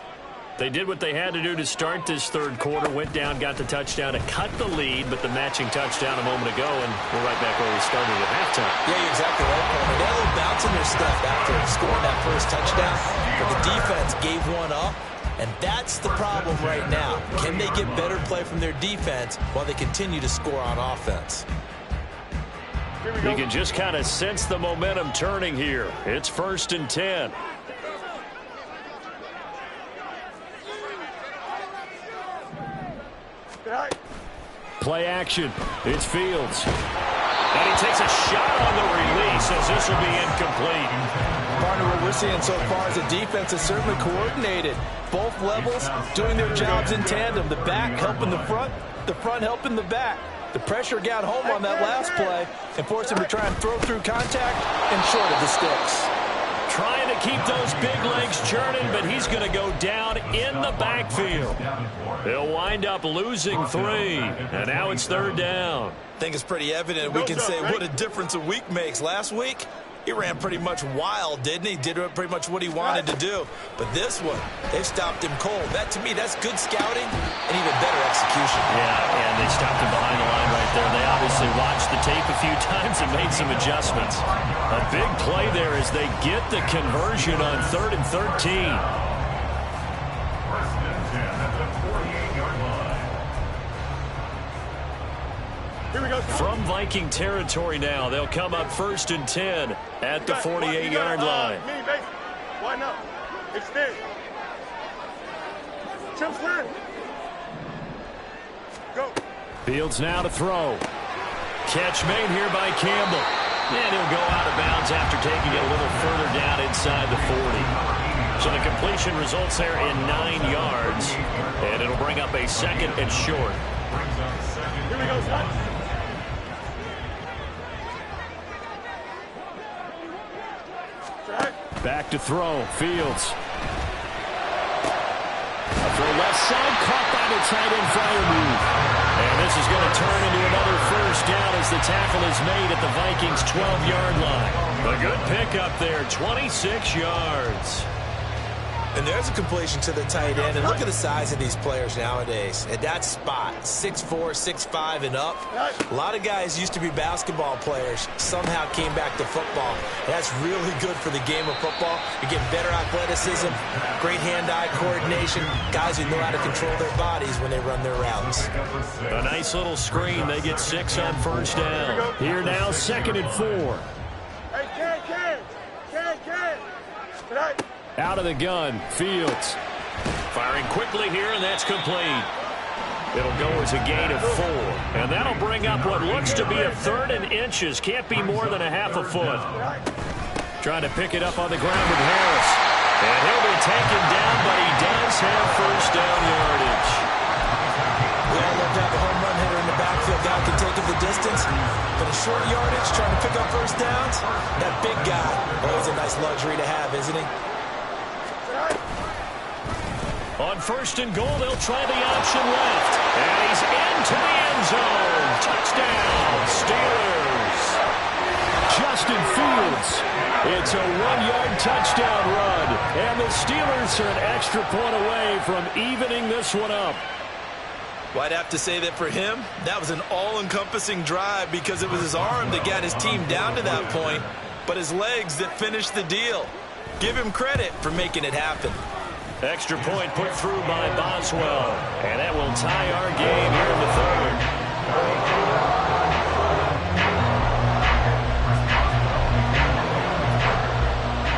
They did what they had to do to start this third quarter, went down, got the touchdown to cut the lead, but the matching touchdown a moment ago, and we're right back where we started at halftime. Yeah, you're exactly right, Coleman. They had a little bounce in their step after scoring that first touchdown, but the defense gave one up, and that's the problem right now. Can they get better play from their defense while they continue to score on offense? You can just kind of sense the momentum turning here. It's 1st and 10. Play action. It's Fields. And he takes a shot on the release as this will be incomplete. Partner, what we're seeing so far is the defense is certainly coordinated. Both levels doing their jobs in tandem. The back helping the front helping the back. The pressure got home on that last play and forced him to try and throw through contact and short of the sticks. Trying to keep those big legs churning, but he's going to go down in the backfield. He'll wind up losing 3, and now it's 3rd down. I think it's pretty evident. We can say what a difference a week makes. Last week, he ran pretty much wild, didn't he? Did pretty much what he wanted to do. But this one, they stopped him cold. That, to me, that's good scouting and even better execution. Yeah, and they stopped him behind the line right there. They obviously watched the tape a few times and made some adjustments. A big play there as they get the conversion on 3rd and 13. From Viking territory now, they'll come up 1st and 10 at the 48-yard line. Why not? Extend. Jump line. Go. Fields now to throw. Catch made here by Campbell. And he'll go out of bounds after taking it a little further down inside the 40. So the completion results there in 9 yards. And it'll bring up a 2nd and short. Here we go, son. Back to throw. Fields. For left side, caught by the tight end Freiermuth. And this is going to turn into another 1st down as the tackle is made at the Vikings' 12-yard line. A good pickup there, 26 yards. And there's a completion to the tight end. And look at the size of these players nowadays. At that spot, 6'4", 6'5", and up. A lot of guys used to be basketball players, somehow came back to football. That's really good for the game of football. You get better athleticism, great hand-eye coordination, guys who know how to control their bodies when they run their routes. A nice little screen. They get 6 on 1st down. Here now, 2nd and 4. Hey, Ken. Tonight. Out of the gun, Fields. Firing quickly here, and that's complete. It'll go as a gain of 4. And that'll bring up what looks to be a 3rd and inches. Can't be more than a half a foot. Trying to pick it up on the ground with Harris. And he'll be taken down, but he does have 1st down yardage. distance. But in short yardage, trying to pick up first downs, that big guy, always a nice luxury to have, isn't he? On 1st and goal, they'll try the option left. And he's into the end zone. Touchdown, Steelers. Justin Fields. It's a 1-yard touchdown run. And the Steelers are an extra point away from evening this one up. Well, I'd have to say that for him, that was an all-encompassing drive because it was his arm that got his team down to that point, but his legs that finished the deal. Give him credit for making it happen. Extra point put through by Boswell. And that will tie our game here in the third.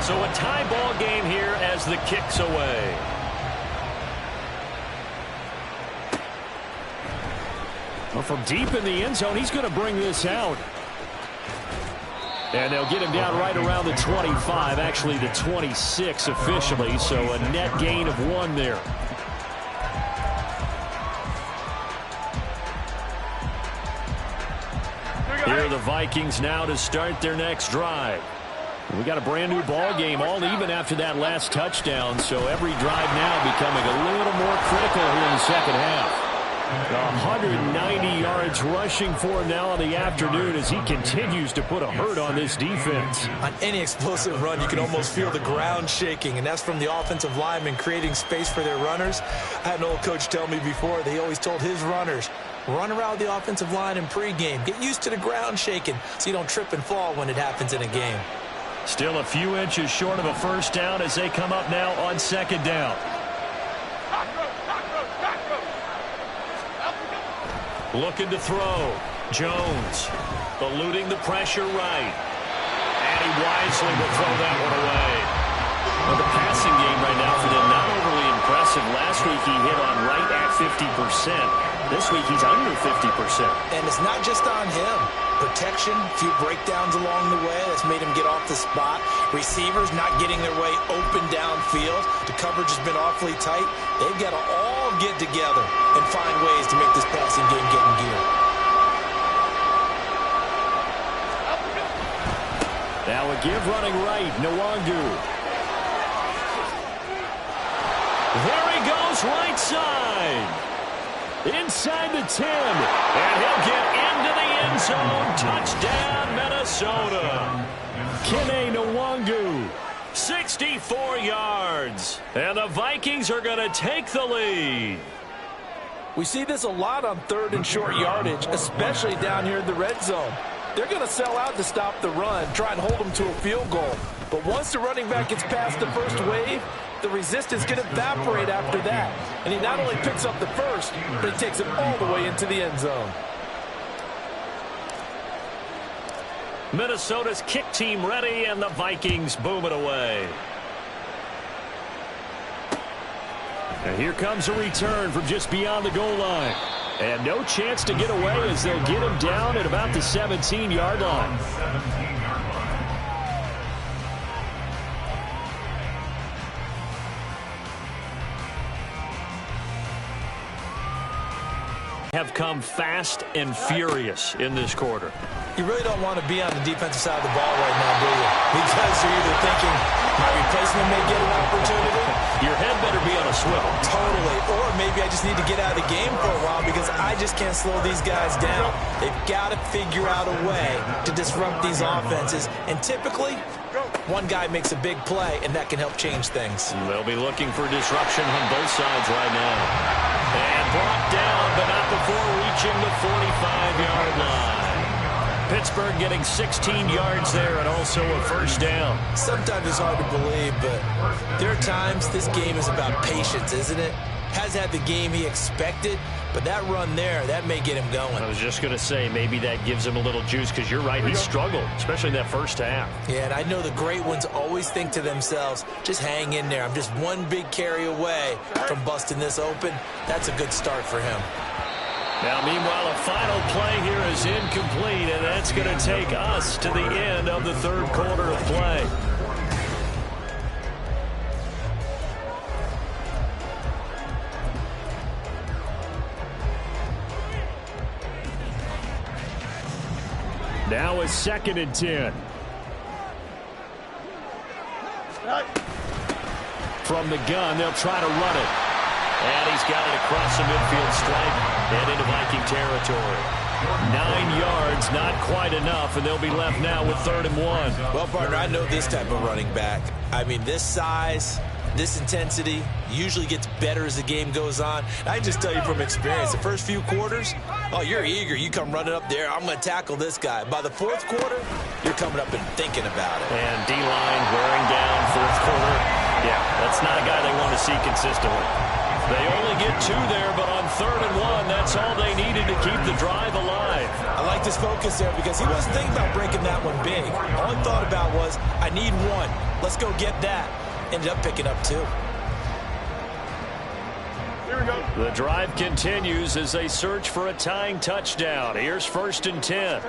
So a tie ball game here as the kick's away. Well, from deep in the end zone, he's going to bring this out. And they'll get him down right around the 25, actually the 26 officially, so a net gain of 1 there. Here are the Vikings now to start their next drive. We got a brand new ball game, all even after that last touchdown, so every drive now becoming a little more critical here in the second half. 190 yards rushing for him now in the afternoon as he continues to put a hurt on this defense. On any explosive run, you can almost feel the ground shaking, and that's from the offensive linemen creating space for their runners. I had an old coach tell me before, they always told his runners, run around the offensive line in pregame. Get used to the ground shaking so you don't trip and fall when it happens in a game. Still a few inches short of a first down as they come up now on 2nd down. Looking to throw. Jones eluding the pressure right. And he wisely will throw that one away. Well, the passing game right now for them not overly impressive. Last week he hit on right at 50%. This week he's under 50%. And it's not just on him. Protection, a few breakdowns along the way. That's made him get off the spot. Receivers not getting their way open downfield. The coverage has been awfully tight. They've got to all get together and find ways to make this passing game get in gear. Now a give running right, Nwangu. There he goes, right side. Inside the 10, and he'll get into the end zone. Touchdown, Minnesota. Kene Nwangu, 64 yards. And the Vikings are going to take the lead. We see this a lot on 3rd and short yardage, especially down here in the red zone. They're going to sell out to stop the run, try and hold them to a field goal. But once the running back gets past the first wave, the resistance can evaporate after that. And he not only picks up the first, but he takes it all the way into the end zone. Minnesota's kick team ready, and the Vikings boom it away. And here comes a return from just beyond the goal line. And no chance to get away as they'll get him down at about the 17-yard line. Have come fast and furious in this quarter. You really don't want to be on the defensive side of the ball right now, do you? Because you're either thinking, my replacement may get an opportunity. Your head better be on a swivel. Totally. Or maybe I just need to get out of the game for a while because I just can't slow these guys down. They've got to figure out a way to disrupt these offenses. And typically, one guy makes a big play, and that can help change things. They'll be looking for disruption on both sides right now. And brought down, but not before reaching the 45-yard line. Pittsburgh getting 16 yards there and also a first down. Sometimes it's hard to believe, but there are times this game is about patience, isn't it? Has had the game he expected, but that run there, that may get him going. I was just going to say, maybe that gives him a little juice because you're right, he struggled, especially in that first half. Yeah, and I know the great ones always think to themselves, just hang in there. I'm just one big carry away from busting this open. That's a good start for him. Now, meanwhile, a final play here is incomplete, and that's going to take us to the end of the third quarter of play. Now a 2nd and 10. From the gun, they'll try to run it. And he's got it across the midfield stripe and into Viking territory. 9 yards, not quite enough, and they'll be left now with 3rd and 1. Well, partner, I know this type of running back. I mean, this size, this intensity usually gets better as the game goes on. I just tell you from experience, the first few quarters, oh, you're eager. You come running up there, I'm going to tackle this guy. By the 4th quarter, you're coming up and thinking about it. And D-line wearing down 4th quarter. Yeah, that's not a guy they want to see consistently. They only get 2 there, but on 3rd and 1, that's all they needed to keep the drive alive. I like this focus there because he wasn't thinking about breaking that one big. All he thought about was, I need 1. Let's go get that. Ended up picking up 2. Here we go. The drive continues as they search for a tying touchdown. Here's 1st and 10.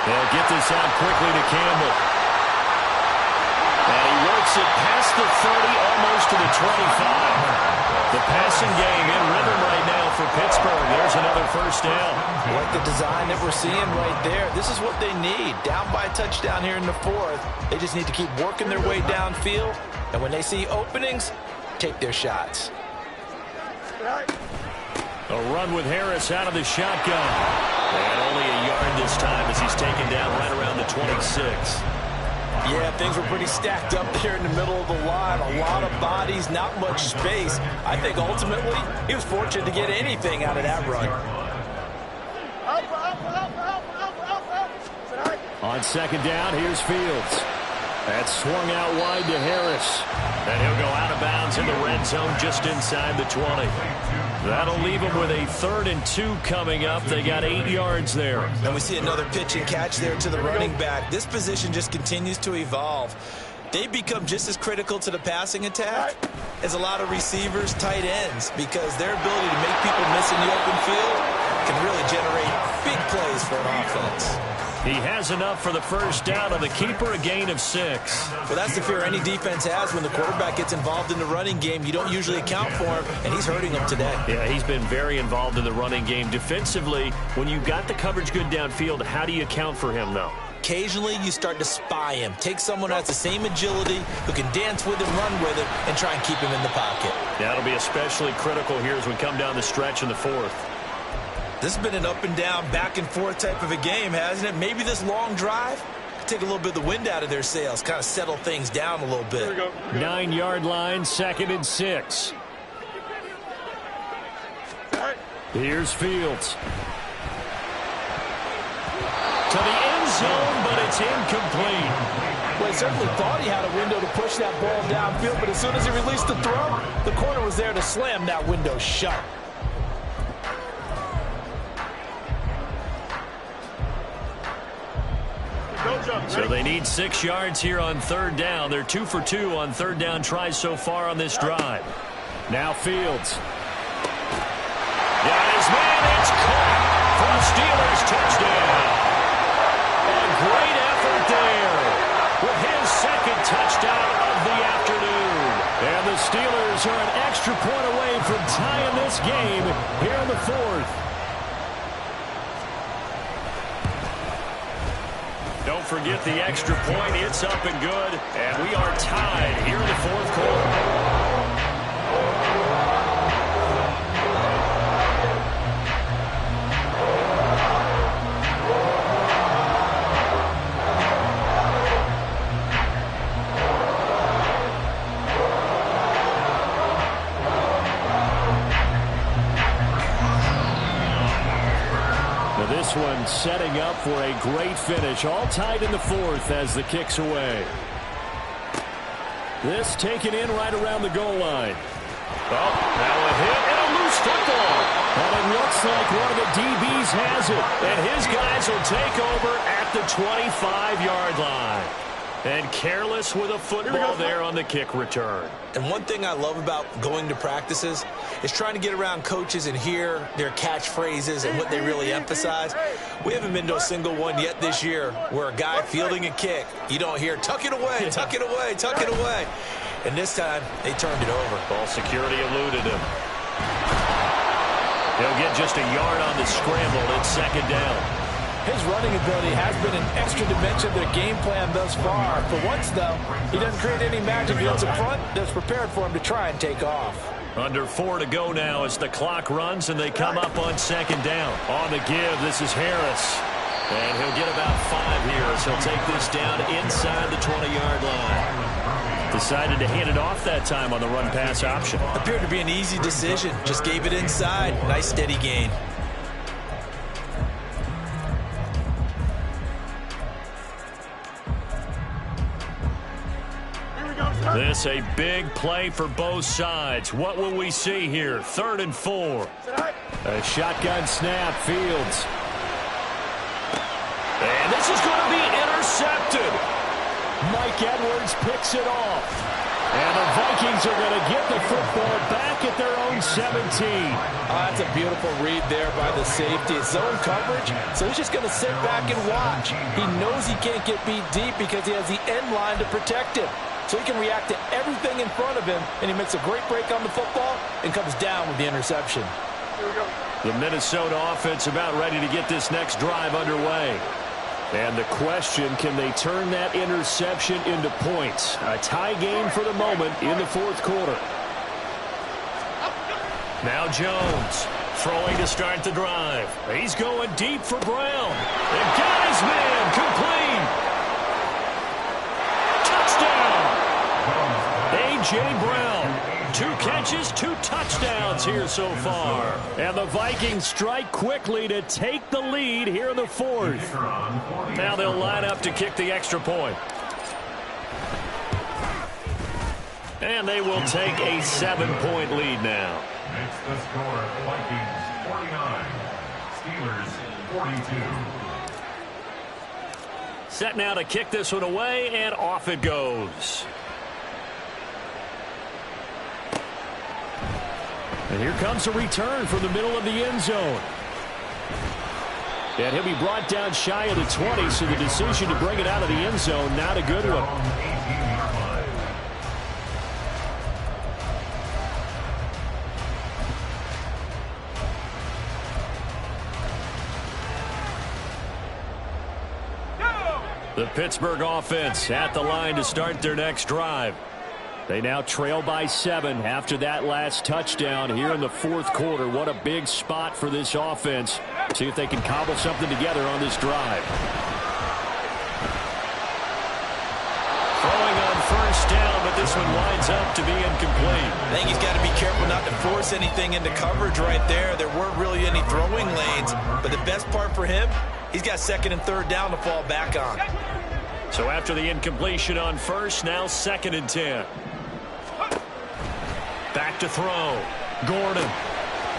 They'll get this out quickly to Campbell. And he works it past the 30, almost to the 25. The passing game in rhythm right now for Pittsburgh. There's another 1st down. Like the design that we're seeing right there. This is what they need. Down by a touchdown here in the 4th. They just need to keep working their way downfield. And when they see openings, take their shots. A run with Harris out of the shotgun. And only a yard this time as he's taken down right around the 26. Yeah, things were pretty stacked up there in the middle of the line. A lot of bodies, not much space. I think ultimately he was fortunate to get anything out of that run. On 2nd down, here's Fields. That's swung out wide to Harris. And he'll go out of bounds in the red zone just inside the 20. That'll leave them with a 3rd and 2 coming up. They got 8 yards there. And we see another pitch and catch there to the running back. This position just continues to evolve. They become just as critical to the passing attack as a lot of receivers, tight ends, because their ability to make people miss in the open field can really generate big plays for an offense. He has enough for the 1st down on the keeper, a gain of 6. Well, that's the fear any defense has when the quarterback gets involved in the running game. You don't usually account for him, and he's hurting them today. Yeah, he's been very involved in the running game. Defensively, when you've got the coverage good downfield, how do you account for him, though? Occasionally, you start to spy him. Take someone who has the same agility, who can dance with him, run with him, and try and keep him in the pocket. That'll be especially critical here as we come down the stretch in the 4th. This has been an up and down, back and forth type of a game, hasn't it? Maybe this long drive could take a little bit of the wind out of their sails, kind of settle things down a little bit. 9-yard line, 2nd and 6. Here's Fields. To the end zone, but it's incomplete. Well, he certainly thought he had a window to push that ball downfield, but as soon as he released the throw, the corner was there to slam that window shut. So they need 6 yards here on 3rd down. They're 2 for 2 on 3rd down tries so far on this drive. Now Fields. Got his man. It's caught for a Steelers touchdown. A great effort there with his 2nd touchdown of the afternoon. And the Steelers are an extra point away from tying this game here in the 4th. Don't forget the extra point. It's up and good. And we are tied here in the 4th quarter. This one setting up for a great finish. All tied in the 4th as the kick's away. This taken in right around the goal line. Oh, now a hit and a loose football. And it looks like one of the DBs has it. And his guys will take over at the 25-yard line. And careless with a football there on the kick return. And one thing I love about going to practices is trying to get around coaches and hear their catchphrases and what they really emphasize. We haven't been to a single one yet this year where a guy fielding a kick, you don't hear, tuck it away, tuck it away, tuck it away. And this time, they turned it over. Ball security eluded him. He'll get just a yard on the scramble. It's 2nd down. His running ability has been an extra dimension of their game plan thus far. For once, though, he doesn't create any magic fields in front that's prepared for him to try and take off. Under 4 to go now as the clock runs and they come up on second down. On the give, this is Harris. And he'll get about 5 here as he'll take this down inside the 20-yard line. Decided to hand it off that time on the run-pass option. Appeared to be an easy decision. Just gave it inside. Nice steady gain. This a big play for both sides. What will we see here? 3rd and 4. A shotgun snap, Fields. And this is going to be intercepted. Mike Edwards picks it off. And the Vikings are going to get the football back at their own 17. That's a beautiful read there by the safety. It's zone coverage, so he's just going to sit back and watch. He knows he can't get beat deep because he has the end line to protect him. So he can react to everything in front of him, and he makes a great break on the football and comes down with the interception. The Minnesota offense about ready to get this next drive underway. And the question, can they turn that interception into points? A tie game for the moment in the 4th quarter. Now Jones throwing to start the drive. He's going deep for Brown. And got his man complete. A.J. Brown, 2 catches, 2 touchdowns here so far. And the Vikings strike quickly to take the lead here in the 4th. Now they'll line up to kick the extra point. And they will take a 7-point lead now. Makes the score Vikings 49, Steelers 42. Set now to kick this one away, and off it goes. And here comes a return from the middle of the end zone. And he'll be brought down shy of the 20, so the decision to bring it out of the end zone, not a good one. The Pittsburgh offense at the line to start their next drive. They now trail by 7 after that last touchdown here in the 4th quarter. What a big spot for this offense. See if they can cobble something together on this drive. Throwing on 1st down, but this one winds up to be incomplete. I think he's got to be careful not to force anything into coverage right there. There weren't really any throwing lanes, but the best part for him, he's got 2nd and 3rd down to fall back on. So after the incompletion on 1st, now 2nd and 10. Back to throw. Gordon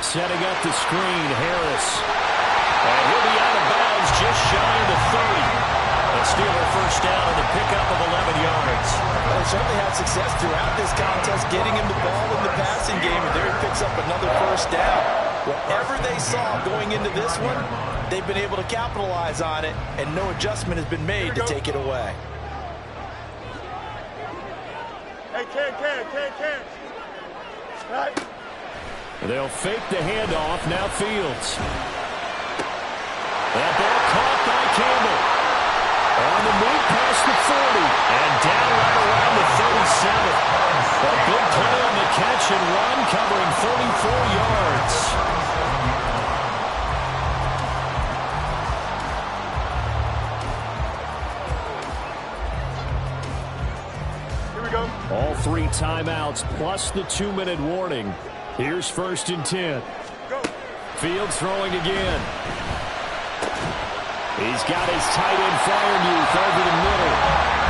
setting up the screen. Harris. And he'll be out of bounds just shy of the 30. A Steeler 1st down and a pickup of 11 yards. Well, they certainly had success throughout this contest getting him the ball in the passing game, and there he picks up another 1st down. Whatever they saw going into this one, they've been able to capitalize on it, and no adjustment has been made to take it away. Hey, can. Right. They'll fake the handoff. Now Fields. That ball caught by Campbell. On the move past the 40. And down right around the 37. A big play on the catch and run, covering 34 yards. All 3 timeouts plus the 2-minute warning. Here's 1st and 10. Fields throwing again. He's got his tight end Freiermuth over the middle.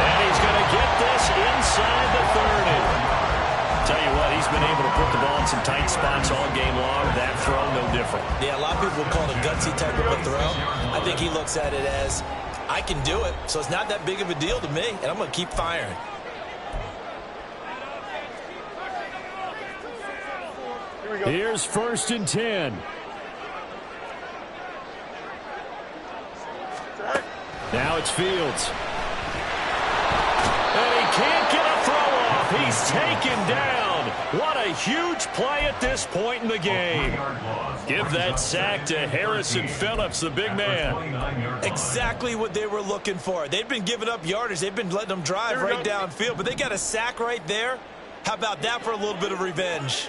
And he's going to get this inside the 30. Tell you what, he's been able to put the ball in some tight spots all game long. That throw, no different. Yeah, a lot of people call it a gutsy type of a throw. I think he looks at it as, I can do it, so it's not that big of a deal to me, and I'm going to keep firing. Here's 1st and 10. Now it's Fields. And he can't get a throw off. He's taken down. What a huge play at this point in the game. Give that sack to Harrison Phillips, the big man. Exactly what they were looking for. They've been giving up yardage. They've been letting them drive right downfield, but they got a sack right there. How about that for a little bit of revenge?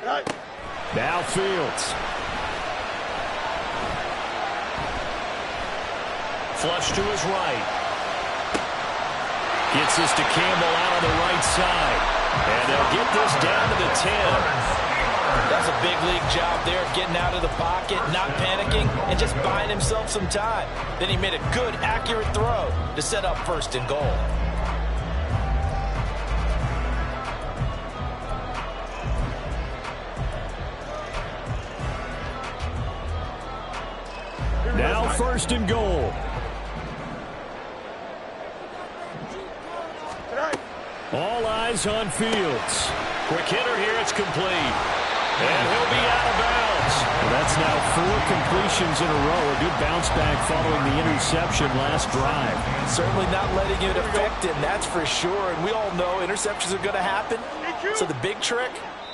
Now Fields. Flush to his right. Gets this to Campbell out on the right side. And they'll get this down to the 10. That's a big league job there, getting out of the pocket, not panicking, and just buying himself some time. Then he made a good, accurate throw to set up 1st and goal. Now 1st and goal. All eyes on Fields. Quick hitter here, it's complete. And he'll be out of bounds. Well, that's now 4 completions in a row. A good bounce back following the interception last drive. Certainly not letting it affect him, that's for sure. And we all know interceptions are going to happen. So the big trick,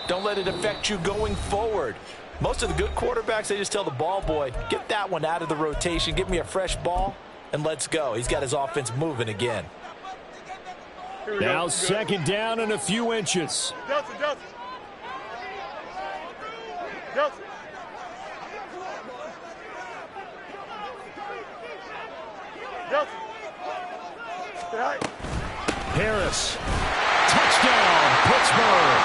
don't let it affect you going forward. Most of the good quarterbacks, they just tell the ball boy, get that one out of the rotation, give me a fresh ball, and let's go. He's got his offense moving again. Now 2nd down and a few inches. Delta. Harris. Touchdown, Pittsburgh.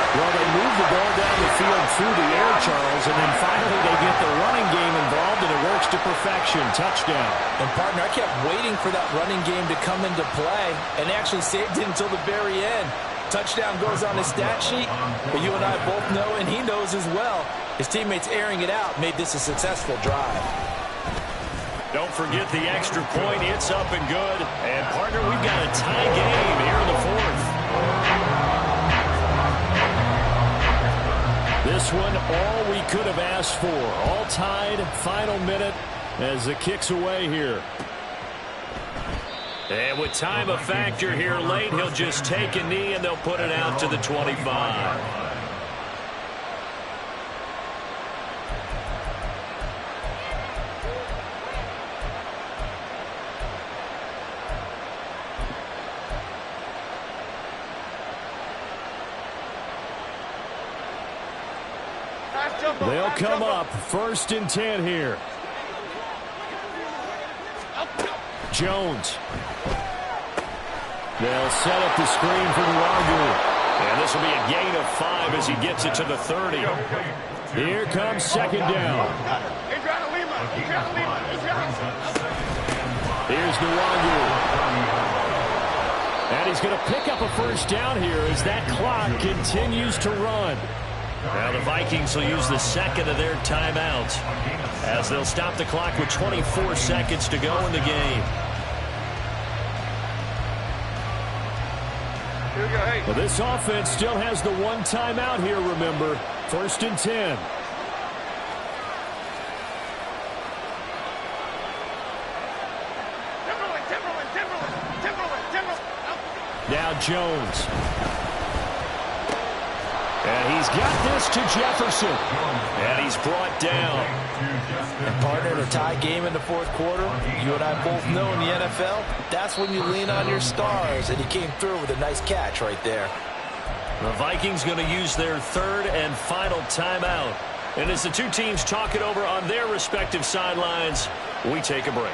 Well, they move the ball down the field through the air, Charles, and then finally they get the running game involved, and it works to perfection. Touchdown. And, partner, I kept waiting for that running game to come into play, and actually saved it until the very end. Touchdown goes on his stat sheet, but you and I both know, and he knows as well, his teammates airing it out made this a successful drive. Don't forget the extra point. It's up and good. And, partner, we've got a tie game here in the 4th. This one, all we could have asked for. All tied, final minute as the kick's away here. And with time a factor here late, he'll just take a knee and they'll put it out to the 25. They'll come up 1st and 10 here. Jones. They'll set up the screen for Luangu. And this will be a gain of 5 as he gets it to the 30. Here comes 2nd down. Here's Luangu. And he's going to pick up a 1st down here as that clock continues to run. Now the Vikings will use the 2nd of their timeouts as they'll stop the clock with 24 seconds to go in the game. Well, this offense still has the 1 timeout here, remember. 1st and 10. Now Jones. And he's got this to Jefferson. And he's brought down. And, partner, in a tie game in the 4th quarter, you and I both know in the NFL, that's when you lean on your stars. And he came through with a nice catch right there. The Vikings going to use their 3rd and final timeout. And as the two teams talk it over on their respective sidelines, we take a break.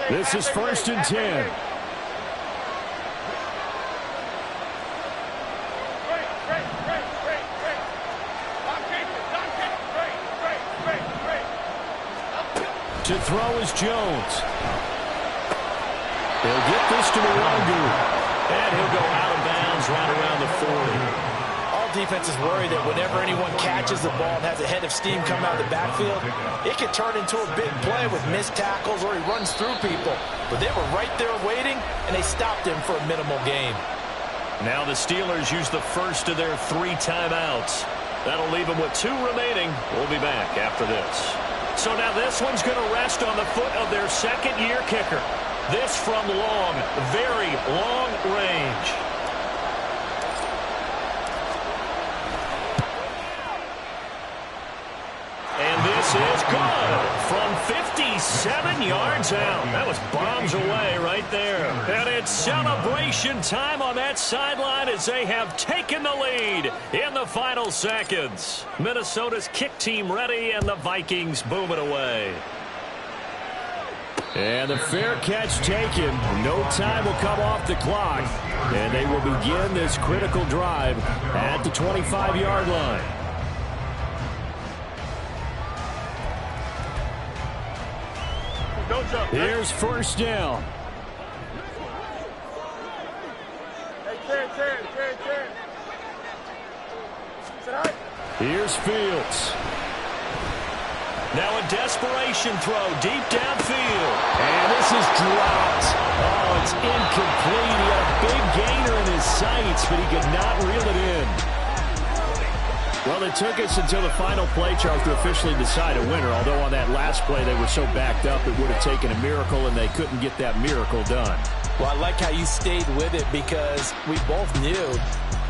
This is 1st and 10. To throw is Jones. They'll get this to Luangu. And he'll go out of bounds right around the 40. Defenses worry that whenever anyone catches the ball and has a head of steam come out of the backfield, it could turn into a big play with missed tackles or he runs through people. But they were right there waiting, and they stopped him for a minimal gain. Now the Steelers use the 1st of their 3 timeouts. That'll leave them with 2 remaining. We'll be back after this. So now this one's going to rest on the foot of their second-year kicker. This from long, very long range. And this is good from 57 yards out. That was bombs away right there. And it's celebration time on that sideline as they have taken the lead in the final seconds. Minnesota's kick team ready, and the Vikings boom it away. And the fair catch taken. No time will come off the clock. And they will begin this critical drive at the 25-yard line. Don't jump. Here's first down. Hey, turn. Sit high. Here's Fields. Now a desperation throw deep downfield. And this is dropped. Oh, it's incomplete. He had a big gainer in his sights, but he could not reel it in. Well, it took us until the final play, Charles, to officially decide a winner, although on that last play they were so backed up it would have taken a miracle, and they couldn't get that miracle done. Well, I like how you stayed with it because we both knew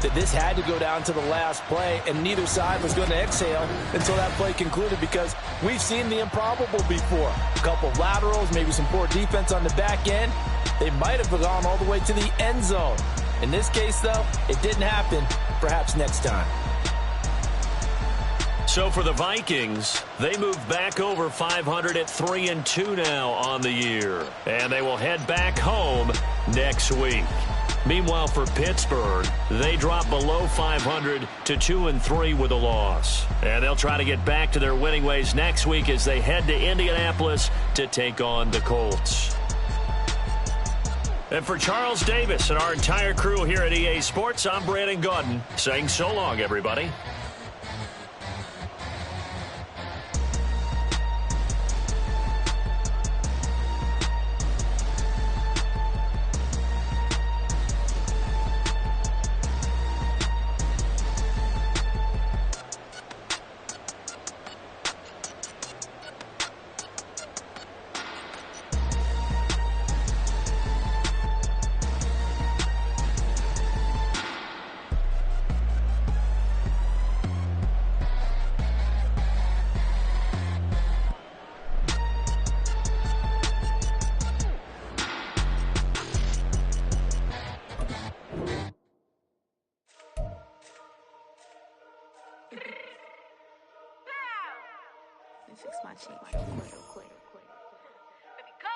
that this had to go down to the last play, and neither side was going to exhale until that play concluded because we've seen the improbable before. A couple of laterals, maybe some poor defense on the back end. They might have gone all the way to the end zone. In this case, though, it didn't happen. Perhaps next time. So for the Vikings, they move back over 500 at 3-2 now on the year. And they will head back home next week. Meanwhile, for Pittsburgh, they drop below 500 to 2-3 with a loss. And they'll try to get back to their winning ways next week as they head to Indianapolis to take on the Colts. And for Charles Davis and our entire crew here at EA Sports, I'm Brandon Gaudin saying so long, everybody. Fix my cheek real quick. Baby, go.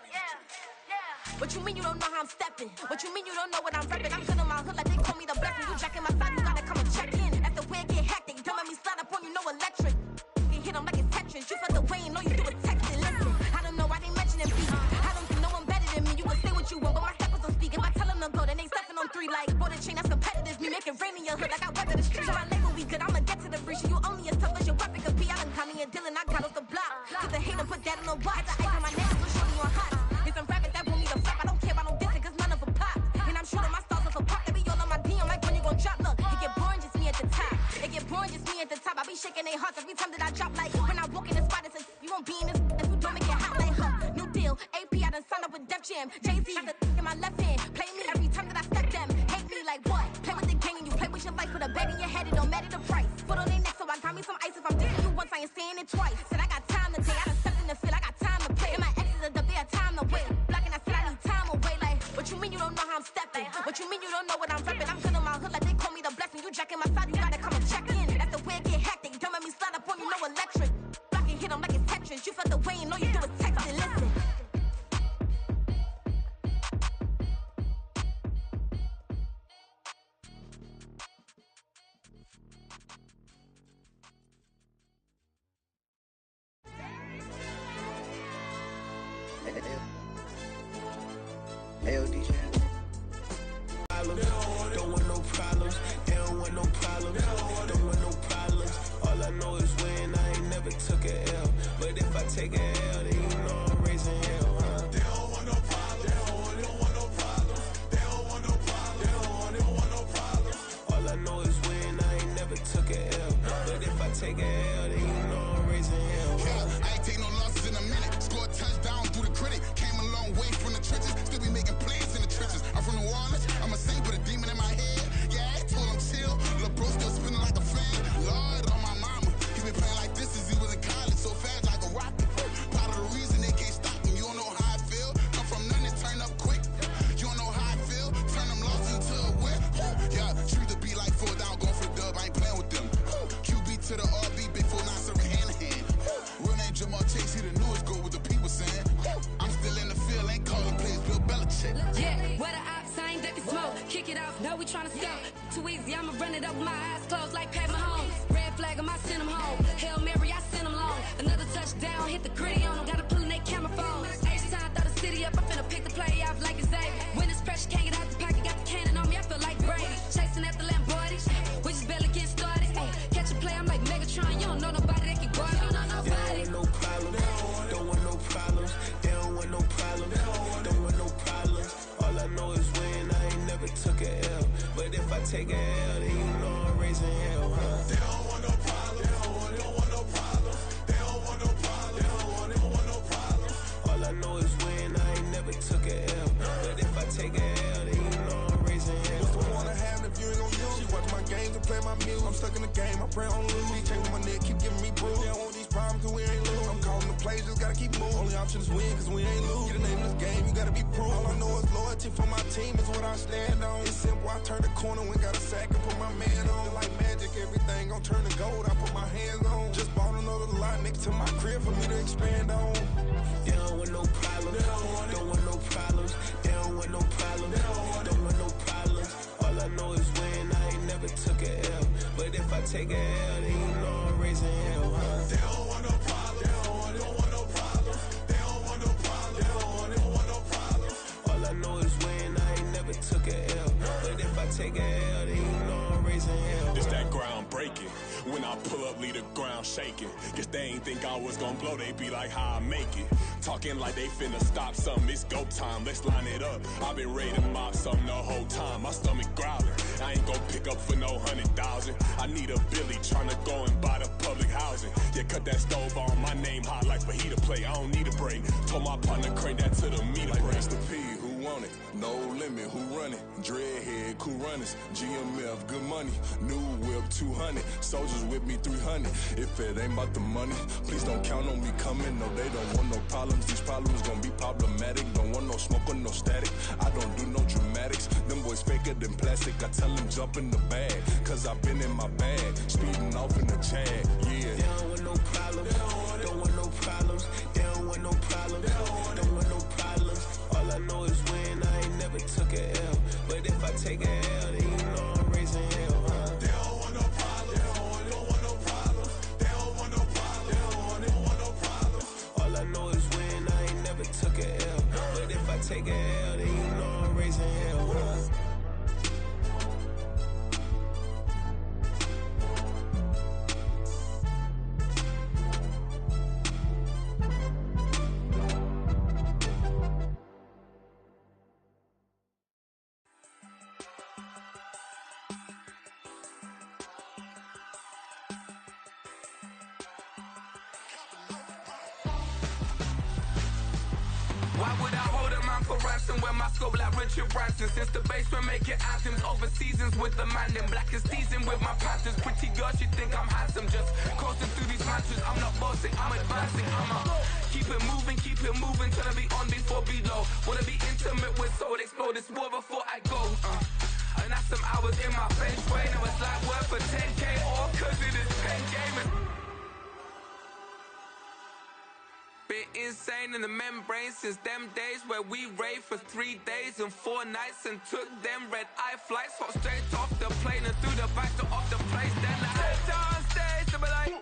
Yeah. What you mean you don't know how I'm stepping? What you mean you don't know what I'm repping? I'm good on my hood like they call me the blessing. You jacking my side, you gotta come and check in. That's the way it get hectic. Don't let me slide up on you, no electric. You hit them like it's Tetris. You felt the way and know you do it texting. Listen, I don't know why they mentioning beat. I don't think no one better than me. You can say what you want, but my steppers don't speak. If I tell them to go, then they stepping on 3 like border chain. That's competitive. Me make it rain in your hood like I weather the streets. My label we good. I'ma get to the breach. You only as tough as your weapon could be. I done Connie and Dylan. I got off the block. Cause the hate them put that in the watch. The ice on my neck, so shorty on hot. It's some rabbit that want me to flop. I don't care about no dissing, cause none of them pop. And I'm shooting my stars off a pop. They be all on my DM like when you gon' drop. Look, it get boring, just me at the top. It get boring, just me at the top. I be shaking their hearts every time that I drop. Like when I walk in the spot, it says you won't be in this. If you don't make it hot like her. New deal, AP, I done signed up with Def Jam. Jay-Z got the in my left hand. Play me every time that I step them. Hate me like what? Play with the gang and you play with your life. With a bag in your head, it don't matter the price. Foot on their neck, so I got me some ice. If I'm dissing you once, I ain't saying it twice. Said I got time today, I done stepped in the field, I got time to play. And my exes are up there, time to wait. Blocking, I said I need time away. Like, what you mean you don't know how I'm stepping? What you mean you don't know what I'm repping? I'm good on my hood like they call me the blessing. You jacking my side, you gotta come and check in. That's the way it get hectic. Don't let me slide up on you, no electric. Blocking, hit them like it's Tetris. You felt the way and know you do it texting. Listen. Hey, DJ. Don't want no problems. They don't want no problems. Don't want no problems. All I know is win. I ain't never took a L. But if I take a L, then you know I'm raising hell, huh? They don't want no problems. They don't want no problems. They don't want no problems. They don't want no problems. All I know is win. off. Now we tryna scout. Too easy, I'ma run it up with my eyes closed like Pat Mahomes. Red flag, I send them home. Hail Mary, I send them long. Another touchdown, hit the gritty on them. Gotta pull in they camera phones. H-time, throw the city up. I'm finna pick the play off like it's Xavier. When it's pressure, can't get out the pocket. Got the cannon on me, I feel like Brady. Chasing after Lamborghinis. We just barely getting started. Ay, catch a play, I'm like Megatron. You don't know nobody that can guard me. You don't know nobody. They don't want no problems. Don't want no problems. They don't want no problems. Don't want no problems. All I know is win. I ain't never took a L. But if I take a L, then you know I'm raising hell, huh? They don't want no problems. They don't want no problems. They don't want no problems. They don't want no problems. All I know is win. I ain't never took a L. But if I take a L, then you know I'm raising hell. What's the point of having if you ain't gon' use? She watch my games and play my music. I'm stuck in the game. I pray on lose. These chains on my neck keep giving me bruise. They don't want these problems cause we ain't lose. I'm calling the plays, just gotta keep moving. Only option is win cause we ain't lose. Get the name of this game, you gotta be proof. All I know is loyalty for my team is what I stand on. It's simple, I turn the corner when got a sack and put my man on. Like magic, everything gon' turn to gold. I put my hands on. Just bought another lot next to my crib for me to expand on. They don't want no problems. Don't want no problems. They don't want no problems. Don't want no problems. All I know is win. I ain't never took a L. But if I take a L, then you know I'm raising hell, huh? They don't want no problems. They don't want no problems. They don't want no problems. They don't want no problems. All I know is win. I ain't never took a L. But if I take a L, then you know I'm raising hell. It's that ground breaking. When I pull up, leave the ground shaking. Guess they ain't think I was gonna blow, they be like, how I make it. Talking like they finna stop something, it's go time, let's line it up. I've been ready to mop something the whole time, my stomach growling. I ain't gon' pick up for no 100,000. I need a Billy tryna go and buy the public housing. Yeah, cut that stove on, my name hot like fajita play. I don't need a break. Told my partner crank that to the meter like break. Mr. P, who want it? No limit, who run it? Dreadhead, cool runners. GMF, good money. New whip, 200. Soldiers with me, 300. If it ain't about the money, please don't count on me coming. No, they don't want no problems. These problems gon' be problematic. Don't want no smoke or no static. I don't do no dramatics. Them boys faker than plastic. I tell them jump in the bag, cause I've been in my bag. Speeding off in the Jag, yeah. They don't want no problems. Don't want no problems. They don't want no problems. Don't want no problems. All I know is win. I ain't never took a L. But if I take a L, then you know I'm raising hell, huh? They don't want no problems. They don't want no problems. They don't want no problems. They don't want no problems. All I know is win. I ain't never took a L. But if I take a L, then you know I'm raising hell, huh? Why would I hold a man for ransom when my scope like Richard Branson? Since the basement making anthems over seasons with the man in black is teasing with my Panthers. Pretty girl, she think I'm handsome. Just coasting through these mantras. I'm not bossing, I'm advancing. I'ma keep it moving, trying to be on before below. Wanna be intimate with soul, explode this war before I go. And that's some hours in my bench way. Now it's like work for 10K all cause it is pen gaming. Been insane in the membrane since them days where we raved for 3 days and 4 nights and took them red-eye flights. Hop straight off the plane and through the back door of the place. Then I stepped on stage, they be like,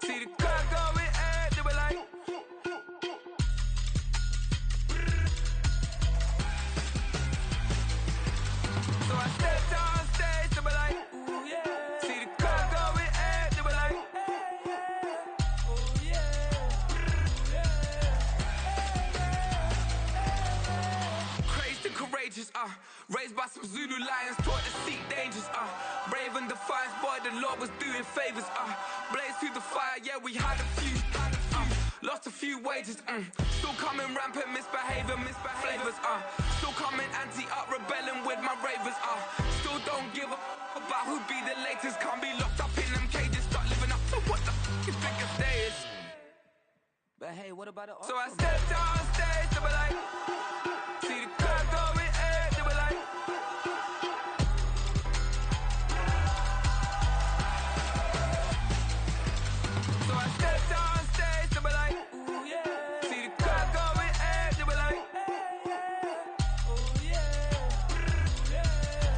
see the crowd going air, they be like, so I stepped on stage, they be like, ooh yeah, see the crowd going air, they be like, ooh yeah. Courageous, raised by some Zulu lions, taught to seek dangers, brave and defiant, boy, the Lord was doing favors, blaze through the fire, yeah, we had a few, lost a few wages, still coming rampant, misbehaving, flavors, still coming anti-up, rebelling with my ravers, still don't give a about who be the latest, can't be locked up in them cages, start living up to what the is biggest day is. But hey, what about the so I stepped on stage, they were like, see the crowd going air, they were like, so I stepped on stage, they were like, ooh yeah, see the crowd going air, they were like, oh yeah, yeah.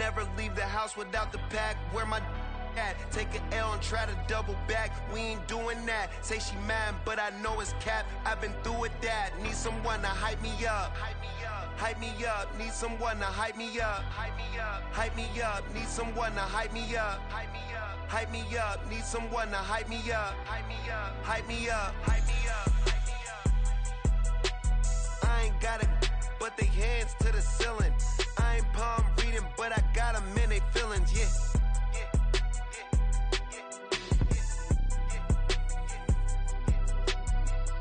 Never leave the house without the pack. Where my at? Take an L and try to double back. We ain't doing that. Say she mad, but I know it's cap. I've been through with that. Need someone to hype me up. Hype me up. Need someone to hype me up. Hype me up. Need someone to hype me up. Hype me up. Need someone to hype me up. Hype me up. Hype me up. Hype me up. I ain't got it, but they hands to the ceiling. I ain't palm reading, but I got them in they feelings, yeah.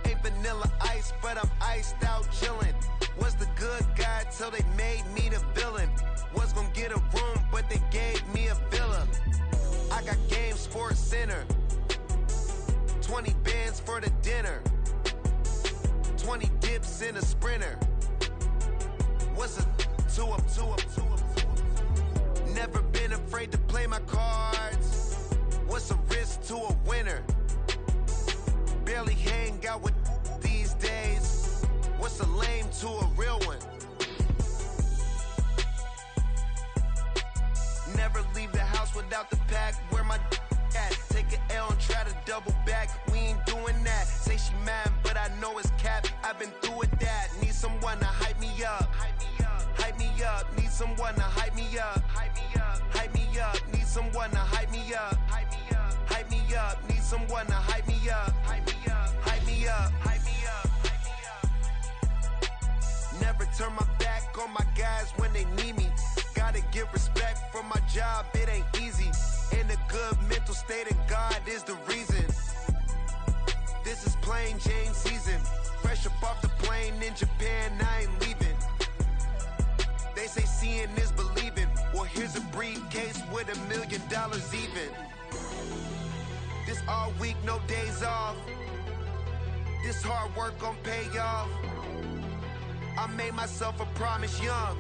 Ain't vanilla ice, but I'm iced out chillin'. Was the good guy till they made me the villain. Was gonna get a room, but they gave me a villa. I got Game Sports Center. 20 bands for the dinner. 20 dips in a sprinter. What's a two up? Never been afraid to play my cards. What's a risk to a winner? Barely hang out with these days. What's a lame to a real one? Never leave the house without the pack. Where my at? Take an L and try to double back. We ain't doing that. Say she mad, but I know it's cap. I've been through with that. Need someone to hype me up. Hype me up. Need someone to hype me up. Hype me up. Need someone to hype me up. Hype me up. Need someone to hype me up. Hype me up. Hype me up. Never turn my back on my guys when they need me. Gotta give respect for my job, it ain't easy. In a good mental state, and God is the reason. This is plain Jane season. Fresh up off the plane in Japan, I ain't leaving. They say seeing is believing. Well, here's a briefcase with $1 million even. This all week, no days off. This hard work gon' pay off. I made myself a promise young.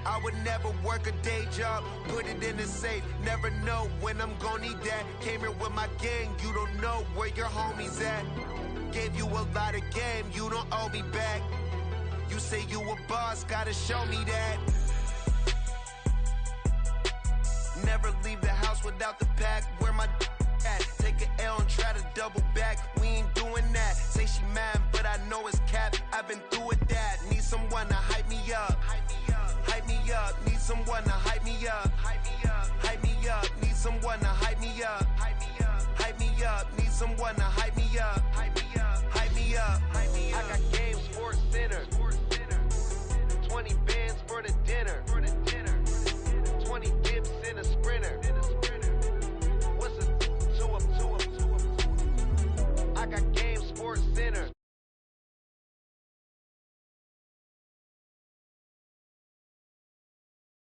I would never work a day job, put it in the safe. Never know when I'm gon' need that. Came here with my gang, you don't know where your homies at. Gave you a lot of game, you don't owe me back. You say you a boss, gotta show me that. Never leave the house without the pack. Where my at? Take an L and try to double back. We ain't doing that. Say she mad, but I know it's cap. I've been through with that. Need someone to hype me up. Hype me up. Need someone to hype me up. Hype me up. Need someone to hype me up. Hype me up. Need someone to hype me up.